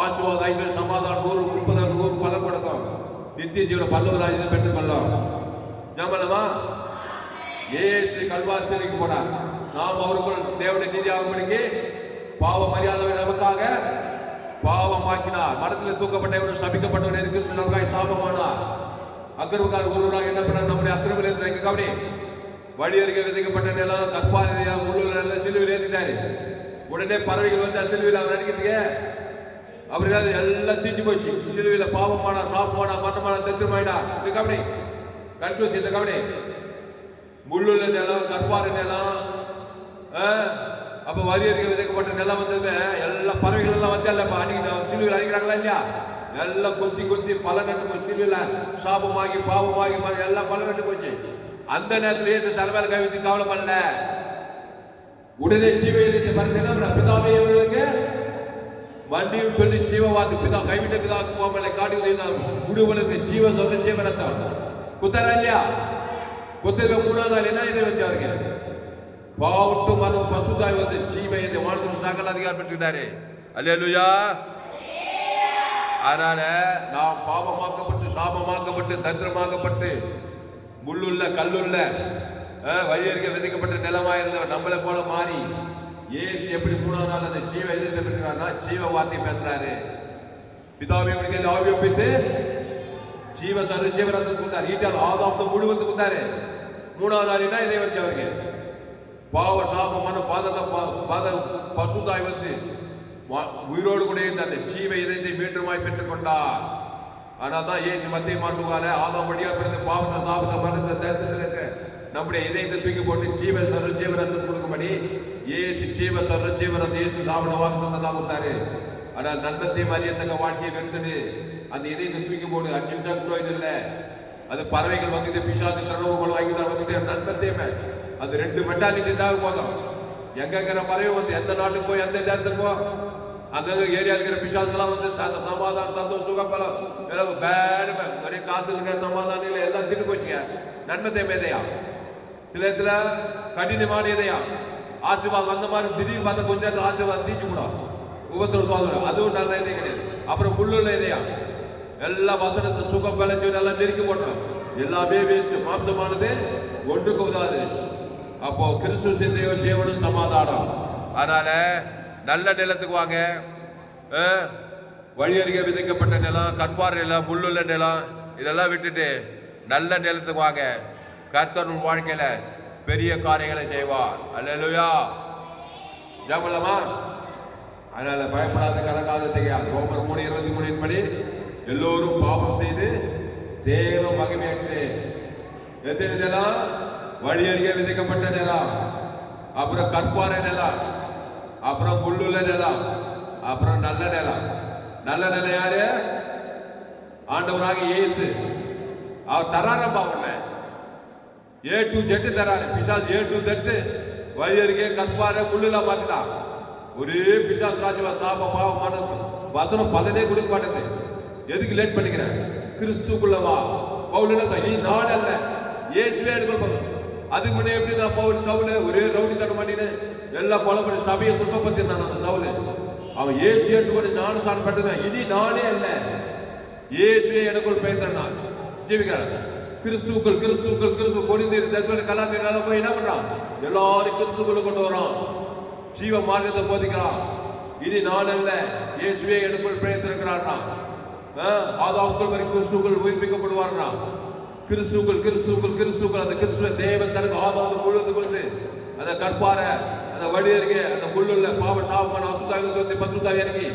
ஆசீர்வாதம், ஐஸ்வர்யம், சமாதானம் 100, 30, 100 பலன் கொடுக்கும். நித்திய ஜீவன பல்லவ ராஜ்யத்தை பெற்றுக்கொள்ளும். ஜமலமா இயேசு கல்வாரி சிலைக்கு போனார். நாம் அவருக்குள் தேவனுடைய நீதி ஆகும்படிக்கு பாவ மரியாதை நமக்காக பாவமாக்கினார். மரத்தில் தூக்கப்பட்டவர்கள் சபிக்கப்பட்டவர்கள் கிறிஸ்து நமக்காக சாபமானார். அக்கிரமக்காரர் ஒருவராக என்ன பண்ணார்? நம்முடைய அக்கிரம கவனி வழி அருகே விதைக்கப்பட்ட நிலம் கற்பாரியா முள்ளூர் நிலத்தை சிலுவையில் ஏற்றிட்டாரு. உடனே பறவைகள் வந்து சிலுவையில் அவர் அடிக்கிறதுக்கு அவர்கள் எல்லாம் தீஞ்சு போச்சு. சிலுவையில் பாவமானா, சாபமானா, மரணமானா, தத்துமாயிடா. இந்த கவனி கன்ஃபியூஸ், இந்த கவனி முள்ளுள்ள நிலம், கற்பாறை நிலம், அப்ப வரி அருகே விதைக்கப்பட்ட நிலம் வந்தது. எல்லா பறவைகள் எல்லாம் வந்து இல்லப்பா அடிக்கிட்டு சிலுவையில் அடிக்கிறாங்களா இல்லையா? எல்லாம் கொத்தி கொத்தி பல நட்டு போச்சு. சிலுவையில் சாபமாகி பாவமாகி எல்லாம் பல நட்டு போச்சு. அந்த நேரத்தில் இயேசு தலைமையில கை வச்சு கவலை பண்ணல. உடனே ஜீவ இதயத்தை மறைந்தா பிதாவே இவர்களுக்கு வண்டியும் சொல்லி ஜீவவாதி பிதா கைவிட்ட பிதாவுக்கு போகல காட்டி உதவிதான் குடுவனுக்கு ஜீவ சொல்ற ஜீவனத்தான் குத்தாரா இல்லையா? குத்தக 3ஆவது நாள் என்ன இதை வச்சு அவருக்கு பாவட்டு மனு பசுதாய் வந்து ஜீவ இதை வாழ்ந்து சகல அதிகாரம் பெற்றுட்டாரு. அல்லேலூயா. அதனால நாம் பாவமாக்கப்பட்டு, சாபமாக்கப்பட்டு, தரித்திரமாக்கப்பட்டு, முள்ளுள்ள கல்லுள்ள வழியருகே விதைக்கப்பட்ட நிலமாயிருந்தவர் நம்மளை போல மாறி இயேசு எப்படி 3ஆவது நாள் அந்த ஜீவ இதயத்தை பெற்றுறாருன்னா ஜீவ வார்த்தை பேசுறாரு. பிதாவை ஆவியப்பித்து ஜீவ சர்வ ஜீவரத்தை கொடுத்தாரு. ஈட்டால் ஆதாம் முழுவதுக்கு கொடுத்தாரு. 3ஆவது நாள் என்ன இதை வச்சு அவருக்கு பாவ சாபமான பாத பசுதாய் வந்து உயிரோடு கூட இருந்த அந்த ஜீவ இதயத்தை மீண்டுமாய் பெற்றுக் கொண்டார். ஆனால் தான் இயேசு மத்திய மாட்டுவால ஆதாம் வழியா பிறந்த பாவத்தை சாபத்தை மனத்தை தேர்தல் இருக்க நம்முடைய இதயத்தை தூக்கி போட்டு ஜீவ சர்வ ஜீவரத்தை கொடுக்கும்படி இயேசு ஜீவ சர்வ ஜீவரத்தை இயேசு சாப்பிட வாக்கு தான் கொடுத்தாரு. ஆனால் நன்மத்தையும் அறியத்தக்க வாழ்க்கையை நிறுத்துடு. அந்த இதயத்தை தூக்கி போடு. 5 நிமிஷம் கூட இல்லை. அது பறவைகள் வந்துட்டு பிசாசு கனவு போல வாங்கி தான் வந்துட்டு நன்மத்தையுமே அது 2 மெட்டாலிட்டி தான் போதும். எங்கிற பறவை வந்து எந்த நாட்டுக்கு போய் எந்த தேசத்துக்கு போ அந்த ஏரியா இருக்கிற பிசாசுலாம் வந்து சமாதானம் சந்தோஷம் சுகப்பலம் எல்லாம் பேடு ஒரே காசு இருக்க சமாதானம் இல்லை எல்லாம் திட்டு போச்சுங்க. நன்மத்தையும் எதையா சில இடத்துல கடினமான எதையா ஆசீர்வாதம் வந்த மாதிரி திடீர்னு பார்த்தா கொஞ்ச நேரத்தில் ஆசீர்வாதம் தீச்சு கூட உபத்திரம் சோதனை அதுவும் நல்ல இதே கிடையாது. அப்புறம் முள்ளுள்ள இதயா எல்லா வசனத்தை சுகம் விளைஞ்சு எல்லாம் நெருக்கி போட்டோம். எல்லாமே வேஸ்ட். மாம்சமானது ஒன்றுக்கு உதாது. அப்போ கிறிஸ்து சிந்தையோ ஜீவனும் சமாதானம். அதனால நல்ல நிலத்துக்கு வாங்க. வழி அருகே விதைக்கப்பட்ட நிலம், கற்பார் நிலம், முள்ளுள்ள நிலம் இதெல்லாம் விட்டுட்டு நல்ல நிலத்துக்கு வாங்க. கர்த்தர் வாழ்க்கையில பெரிய காரியங்களை செய்வார். அல்லேலூயா. ஜெபலமா. அதனால பயப்படாத, கலங்காத, தெரியாது. ரோமர் 3:23 படி எல்லோரும் பாவம் செய்து தேவ மகிமையற்று எத்தனை நிலம்? வழி அருகே விதைக்கப்பட்ட நிலம், அப்புறம் கற்பாறை நிலம், அப்புறம் முள்ளுள்ள நிலம், அப்புறம் நல்ல நிலம். நல்ல நிலம் யாரு? ஆண்டவராக இயேசு. அவர் தராரப்பா உன்னை A to Z தராரு. பிசாசு A to Z வழி அருகே கற்பாறை முள்ளுல பார்த்துட்டான். ஒரே பிசாசு ராஜ்யமா சாப பாவமான வசனம் பலனே கொடுக்க மாட்டேங்குது. எதுக்கு லேட் பண்ணிக்கிறேன்? கிறிஸ்துக்குள்ள வா. பவுல் என்ன நீ நான் அல்ல இயேசுவே எடுக்கணும். அதுக்கு முன்னே எப்படி தான் பவுல் சவுல ஒரே ரவுடி தட்ட மாட்டேன்னு எல்லா கொலை பண்ணி சபையை துன்பப்பத்தி இருந்தான் அந்த சவுல. அவன் இயேசு எடுத்துக்கொண்டு நானும் சான் பட்டுதான். இனி நானே அல்ல இயேசுவே எனக்குள் பேசுறேன். நான் ஜீவிக்கிறேன். கிறிஸ்துக்கள் கிறிஸ்துக்கள் கிறிஸ்து பொறிந்தீர் தச்சுவலை கலாச்சார போய் என்ன பண்றான்? எல்லாரும் கிறிஸ்துக்குள்ள கொண்டு வரான். ஜீவ மார்க்கத்தை போதிக்கிறான். இனி நான் அல்ல இயேசுவே எனக்குள் பிழைத்திருக்கிறான். ஆதாமுக்குள் வரை கிறிஸ்துக்கள் உயிர்ப்பிக்கப்படுவார்னா. கிறிஸ்துக்கள் கிறிஸ்துக்கள் கிறிஸ்துக்கள் அந்த கிறிஸ்துவ தேவன் தனக்கு ஆதாம் முழுவது கொடுத்து அந்த கற்பாறை அந்த வழி அருகே அந்த முள்ளுள்ள பாவ சாபமான அசுத்தாவி பசுத்தாவி இறங்கி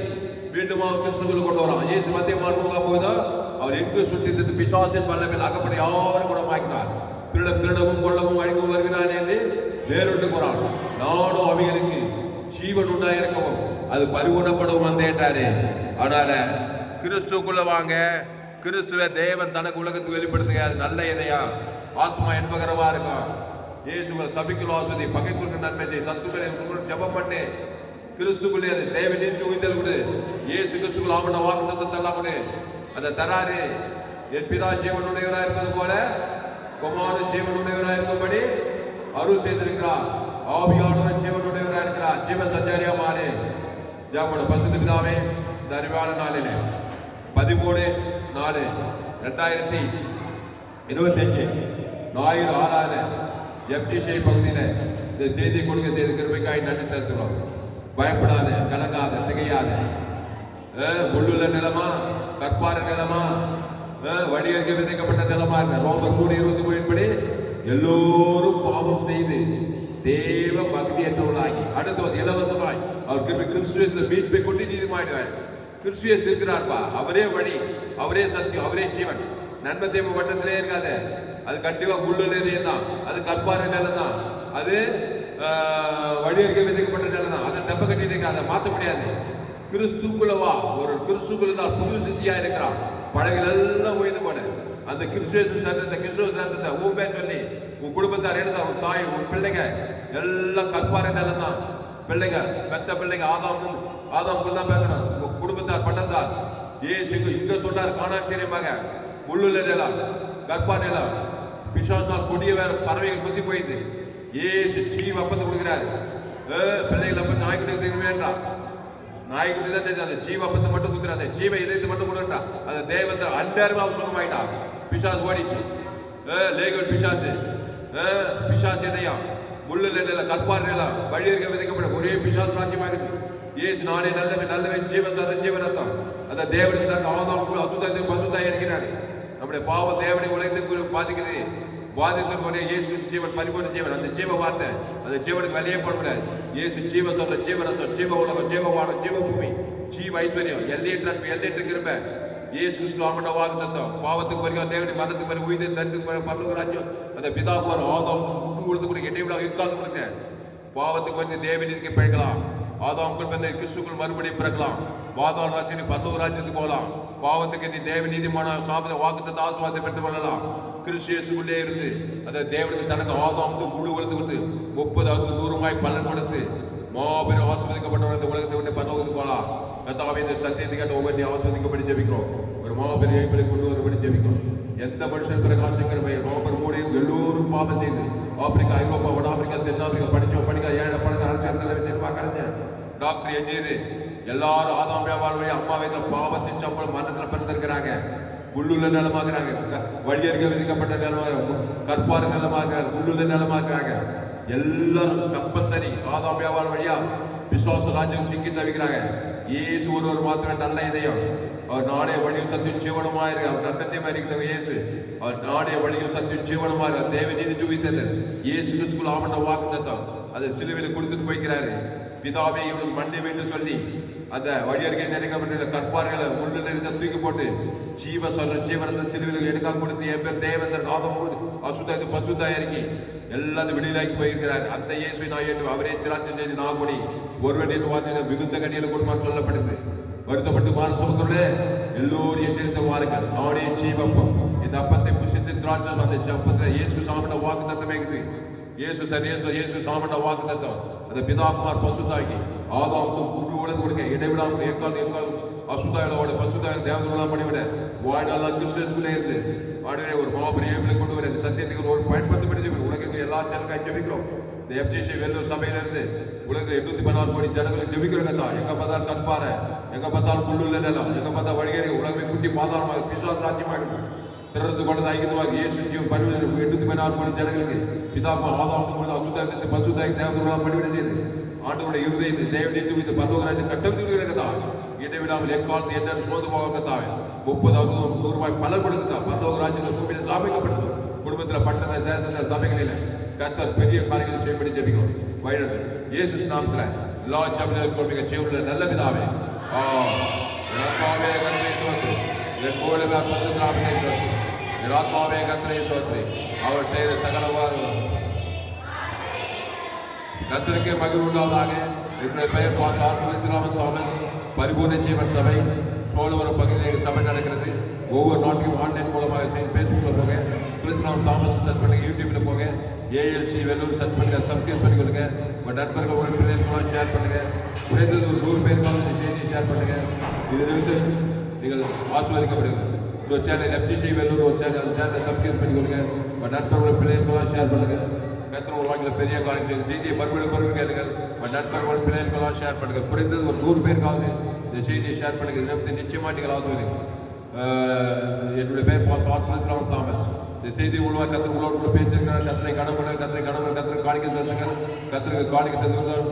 மீண்டும் கிறிஸ்துக்கள் கொண்டு வரான். இயேசு மத்திய மார்க்கம் போதுதான் அவர் எங்கு சுற்றி பிசாசின் வல்லமையில் அகப்படி யாரும் கூட மாக்கினார். திருடவும் கொள்ளவும் அழிக்கவும் வருகிறான் என்று வேறொன்று போறான். நானும் அவைகளுக்கு ஜீவன் உண்டாயிருக்கவும் அது பரிபூர்ணப்படவும் வந்தேன்றாரு. அதனால கிறிஸ்துக்குள்ள வாங்க. கிறிஸ்துவ தேவன் தனக்கு உலகத்துக்கு வெளிப்படுத்துங்க. அது நல்ல இதையா ஆத்மா என்பகரமா இருக்கும். இயேசுவை சபிக்குள் ஆஸ்வதி, பகைக்குள் நன்மை, சத்துக்களை ஜபம் பண்ணு. கிறிஸ்துக்குள்ளே அது தேவ நீதி உயிர்த்தல் கொடு. இயேசு கிறிஸ்துக்குள் ஆமண்ட வாக்குத்தத்தம் எல்லாம் கொடு. அதை தராரு. என் பிதா ஜீவனுடையவராக இருப்பது போல குமாரன் ஜீவனுடையவராக இருக்கும்படி அருள் செய்திருக்கிறார். ஆவியானவர் ஜீவனுடையவராக இருக்கிறார். ஜீவ சஞ்சாரியா மாறு. ஜாமோட பசுத்த பிதாவே, இந்த அறிவான நாளில் 13/4/2025 ஞாயிறு 6 FGC பகுதியில் இந்த செய்தியை கொடுக்க செய்து கிருபைக்காய் நன்றி செலுத்துகிறோம். பயப்படாத, கலங்காத, திகையாத. முள்ளுள்ள நிலமா, கற்பார நிலமா, வடிவர்க்க விதைக்கப்பட்ட நிலமா இருக்க ரோமர் 3:23 எல்லோரும் பாவம் செய்து தேவ பக்தியற்றவர்களாகி அடுத்து இலவசமாய் அவர் கிறிஸ்துவின் மீட்பை கொண்டு நீதிமாயிடுவார். கிறிஸ்துவியஸ் இருக்கிறார்ப்பா. அவரே வழி, அவரே சத்தியம், அவரே ஜீவன். நன்மை தேவ வட்டத்திலே இருக்காது. அது கண்டிப்பா முள்ளுள்ளதே தான். அது கற்பார நிலம் தான். அது வடிவர்க்க விதைக்கப்பட்ட நிலம் தான். அதை தப்ப கட்டிட்டு இருக்காது, மாற்ற முடியாது. கிறிஸ்துக்குள்ளவா. ஒரு கிறிஸ்துக்குள்ள தான் புது சித்தியா இருக்கிறான். பழகில் எல்லாம் ஓய்ந்து போன அந்த கிறிஸ்துவ உன் பேர் சொல்லி உன் குடும்பத்தார் எழுதா, உன் தாய், உன் பிள்ளைங்க எல்லாம் கற்பார நிலம் தான். பிள்ளைங்க பெத்த பிள்ளைங்க ஆதாமுக்குள் தான் பேசணும். உங்க குடும்பத்தார் பட்டந்தார் ஏசு இங்க சொன்னார். காணாட்சியமாக முள்ளுள்ள நிலம், கற்பார நிலம், பிசாசால் கொடிய வேற பறவைகள் குத்தி போயிட்டு ஏசு ஜீவ அப்பத்தை கொடுக்கிறாரு. பிள்ளைகள் அப்ப நாய்க்குட்டி வேண்டாம். நாய்க்குட்டி தான் தெரியாது. ஜீவ அப்பத்தை மட்டும் குத்துறாரு. ஜீவ இதயத்தை மட்டும் கொடுக்குறா. அந்த தேவத்தை அன்பாருமா சுகமாயிட்டா. பிசாசு ஓடிச்சு. லேகல் பிசாசு இதயம் முள்ளுள்ள நிலம், கற்பார் நிலம், வழியிருக்க விதைக்கப்பட ஒரே பிசாசு ராஜ்யமாகுது. ஏசு நானே நல்லவன் ஜீவரத்தம். அந்த தேவனுக்கு தான் ஆதாம் அசுத்தாய் பசுத்தாய் இருக்கிறார். நம்முடைய பாவம் தேவனை உலகத்துக்கு பாதிக்குது. பாதித்து ஒரே இயேசு ஜீவன், பரிபூர்ண ஜீவன். அந்த ஜீவ வார்த்தை அந்த ஜீவனுக்கு வெளியே போடக்கூடாது. இயேசு ஜீவ சொல்ற ஜீவரத்தம், ஜீவ உலகம், ஜீவ வானம், ஜீவ பூமி, ஜீவ ஐஸ்வர்யம், எல்லையற்ற கிருபை. இயேசு கிறிஸ்து ஆமண்ட வாக்குத்தத்தம். பாவத்துக்கு வருகிற தேவனை, மரணத்துக்கு வரை உயிர், தரித்துக்கு வரை பரலோக ராஜ்யம். அந்த பிதாவுக்கு வரும் ஆதாம் கொடுத்து கூட இடைவிழா யுக்காந்து கொடுங்க. பாவத்துக்கு வந்து தேவநீதிக்கு பிழைக்கலாம். ஆதாமுக்குள் வந்து கிறிஸ்துக்குள் மறுபடியும் பிறக்கலாம். பாதாள ராஜ்யம் பரலோக ராஜ்யத்துக்கு போகலாம். பாவத்துக்கு நீ தேவ நீதிமான சாப்பிட வாக்குத்தத்த ஆசீர்வாதத்தை பெற்றுக் கொள்ளலாம். கிறிஸ்து இயேசுக்குள்ளே இருந்து அந்த தேவனுக்கு தனக்கு ஆதாமுக்கு முழு வளர்த்து கொடுத்து 30, 60, 100 பலன் கொடுத்து மாபெரும் ஆசீர்வதிக்கப்பட்டவர் இந்த உலகத்தை விட்டு பரலோகத்துக்கு போகலாம். கர்த்தாவே, இந்த சத்தியத்தை கேட்ட ஒவ்வொரு ஆசீர்வதிக்கப்படி ஜெபிக்கிறோம். ஒரு மாபெரும் இயேசுவை கொண்டு வரும்படி ஜெபிக்கிறோம். எந்த மனுஷன் பிரகாசிக்கிற ரோமர் 3 எல்லோரும் பாவம் செய்து ஆப்பிரிக்கா, ஐரோப்பா, வட ஆப்பிரிக்கா, தென்னாப்பிரிக்கா, படிக்க ஏழை பழக அரசியல் டாக்டர் என்ஜினியர் எல்லாரும் ஆதாம் வாழ்வழி அம்மாவை இந்த பாவத்தின் சம்பளம் மரணத்தில் பிறந்திருக்கிறாங்க. முள்ளுள்ள நிலமாகிறாங்க. வழியர்கள் விதிக்கப்பட்ட நிலமாக, கற்பாறு நிலமாகிறாங்க, முள்ளுள்ள நிலமாகிறாங்க. எல்லாரும் கம்பல்சரி ஆதாம் வாழ்வழியா விசுவாச ராஜ்யம் சிக்கி தவிக்கிறாங்க. இயேசு ஒருவர் மாத்திரமே நல்ல இதயம். அவர் நாடே வழியும் சத்தியும் ஜீவனமாக அவர் நன்னத்தையும் அறிக்கிற இயேசு. அவர் நாடே வழியும் சத்தியும் ஜீவனமாக தேவ நீதி ஜீவித்தது. இயேசு கிறிஸ்துக்குள் ஆமண்ட வாக்குத்தத்தம் அதை சிலுவையில் கொடுத்துட்டு போய்க்கிறாரு. பிதாவே இவனுக்கு மண்ணை வேண்டும் சொல்லி அந்த வழியருகே நிறைக்கப்பட்ட கற்பார்களை முள்ளு நிறைந்த தூக்கி போட்டு ஜீவனத்தை சிலுவையில் எடுக்க கொடுத்து என் பேர் தேவந்தர் ஆதம் அசுத்தாய் பசுத்தாய் இறக்கி எல்லாத்தையும் விடுதலாக்கி போயிருக்கிறார். அந்த இயேசுவை நான் ஏற்று அவரே திராட்சை செய்து நாகொடி ஒருவன் வார்த்தை மிகுந்த கண்ணியில் கொடுப்பான்னு சொல்லப்படுது. வருத்தப்பட்டு மானசமுத்திலே எல்லோரும் எண்ணிருந்த வாருங்கள். நானே ஜீவப்பம். இந்த அப்பத்தை புசித்து திராட்சை அந்த அப்பத்தில் இயேசு சாமண்ட வாக்கு தத்தமேக்குது. இயேசு சாமண்ட வாக்கு தத்தம் அந்த பிதாகுமார் பசுத்தாய்க்கு ஆதாமுக்கு முழு உலகம் கொடுக்க இடைவிடாமல் ஏற்காது அசுத்தாயோட பசுத்தாயோட தேவதெல்லாம் பண்ணிவிட வாழ்நாள் கிறிஸ்துக்குள்ளே இருந்து ஆடுவே ஒரு மாபெரும் ஏபிலை கொண்டு வர சத்தியத்துக்கு ஒரு பயன்படுத்தப்பட்டு உலகத்துக்கு எல்லா ஜனக்காய் ஜெபிக்கிறோம். இந்த FGC வேலூர் சபையிலிருந்து உலகத்தில் 816 கோடி ஜனங்களுக்கு ஜெபிக்கிறோங்க தான். எங்க பார்த்தாலும் கற்பாறை, எங்க பார்த்தாலும் முள்ளுள்ள நிலம், எங்க பார்த்தா வழிகேறி உலகமே குட்டி பாதாளமாக பிசாச ராஜ்யமாக திறந்து கொண்டது ஐக்கியமாக இயேசு ஜீவன் பரிவில் 816 கோடி ஜனங்களுக்கு பிதாக்கு ஆதாமுக்கு அசுத்தாயத்தை பசுத்தாய் தேவதெல்லாம் பண்ணிவிட செய்து ஆண்டவருடைய இருதயத்தை தேவனை தூக்கி பரலோகராஜ்யம் கட்டவிழ்த்து இடைவிடாமல் எக்காலத்து என்ன சோது போகத்தாவே 30, 60, 100 பலன் கொடுத்துட்டா பரலோகராஜ்யத்தை பூமியில் ஸ்தாபிக்கப்பட்டது. குடும்பத்தில் பட்டண தேசத்தில் சபைகளில் கர்த்தர் பெரிய காரியங்களை செய்யப்படி ஜெபிக்கிறோம். வழிநடத்து இயேசு நாமத்தில் எல்லா ஜபங்களுக்கும் மிக ஜீவனுள்ள நல்ல பிதாவே என் ஆத்மாவே கர்த்தரை ஸ்தோத்திரி. அவர் செய்த சகலவாறு கர்த்தருக்கு மகிழ்வு உண்டாவதாக. என்னுடைய பெயர் பாஸ்டர் துளசிராமன் தாமஸ். பரிபூர்ண ஜீவன் சபை சோழவரம் பகுதியில் சபை நடக்கிறது. ஒவ்வொரு நாட்டிலும் ஆன்லைன் மூலமாக ஃபேஸ்புக்கில் போங்க, துளசிராமன் தாமஸ் சர்ச் பண்ணுங்க, யூடியூப்பில் போங்க, ஏஎல்சி வெள்ளூர் சர்ச் பண்ணுங்க, சப்ஸ்கிரைப் பண்ணிக்கொள்ளுங்க. உங்கள் நண்பர்கள் உங்கள் பிள்ளைகளுக்கு ஷேர் பண்ணுங்கள். குறைந்தது ஒரு 100 பேருக்காக இந்த செய்தியை ஷேர் பண்ணுங்கள். இதிலிருந்து நீங்கள் ஆசீர்வதிக்கப்படுங்கள். ஒரு சேனல் எஃப்ஜிசி வெள்ளூர் ஒரு சேனல் சப்ஸ்கிரைப் பண்ணிக்கொள்ளுங்க. உங்கள் நண்பர்கள் பிள்ளைகளுக்கெல்லாம் ஷேர் பண்ணுங்கள். கர்த்தர் உருவாக்கின பெரிய காரியம் செய்தியை மறுபடியும் கேளுங்கள். உங்கள் நண்பர்கள் பிள்ளைகளுக்கெல்லாம் ஷேர் பண்ணுங்கள். குறைந்தது ஒரு 100 பேருக்காவது இந்த செய்தியை ஷேர் பண்ணுங்கள். இதை நிச்சயமாக நீங்கள் ஆசீர்வதிங்க. என்னுடைய பேர் பாஸ்டர் துளசிராமன் தாமஸ். இந்த செய்தி உருவாக கத்திர உங்களோட பேசியிருக்கிறார். கத்திரை கணவன் கத்திரை காணிக்க செலுத்துங்கள். கத்திரிக்கு காணிக்க செலுத்துங்கள்.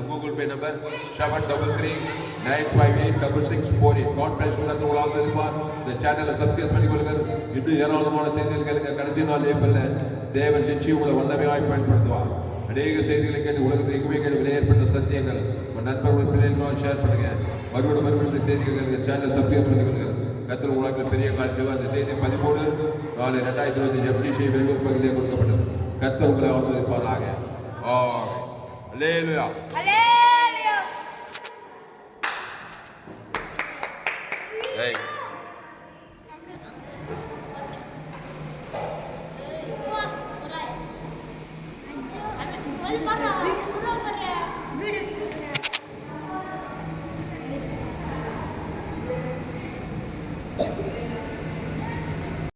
Google Pay number 7395866848. God bless கத்திர உங்களாக இருப்பார். இந்த சேனலை சப்ஸ்கிரைப் பண்ணிக்கொள்ளுங்கள். இன்னும் ஏராளமான செய்திகள் கேளுங்க. கடைசி நாள் ஏப்ரலில் தேவன் நிச்சயம் உங்களை வல்லமையாய் பயன்படுத்துவார். அநேக செய்திகளை கேட்டு உலகத்தில் எங்குமே கேட்டு விலையேற்பட்ட சத்தியங்கள் உங்கள் நண்பர்கள் பிள்ளைகளும் ஷேர் பண்ணுங்க. மறுபடியும் செய்திகள் கேளுங்க. சேனலை சப்ஸ்கிரைப் பண்ணிக்கொள்ளுங்கள். கர்த்தர் உலகத்தில் பெரிய காட்சியாக அந்த செய்தி 13/4/2025 எஃப்ஜிசி வெள்ளூர் பகுதியில் கொடுக்கப்பட்டது. கர்த்தர் உங்களை ஆசீர்வதிப்பாராக. அல்லேலூயா. வீடு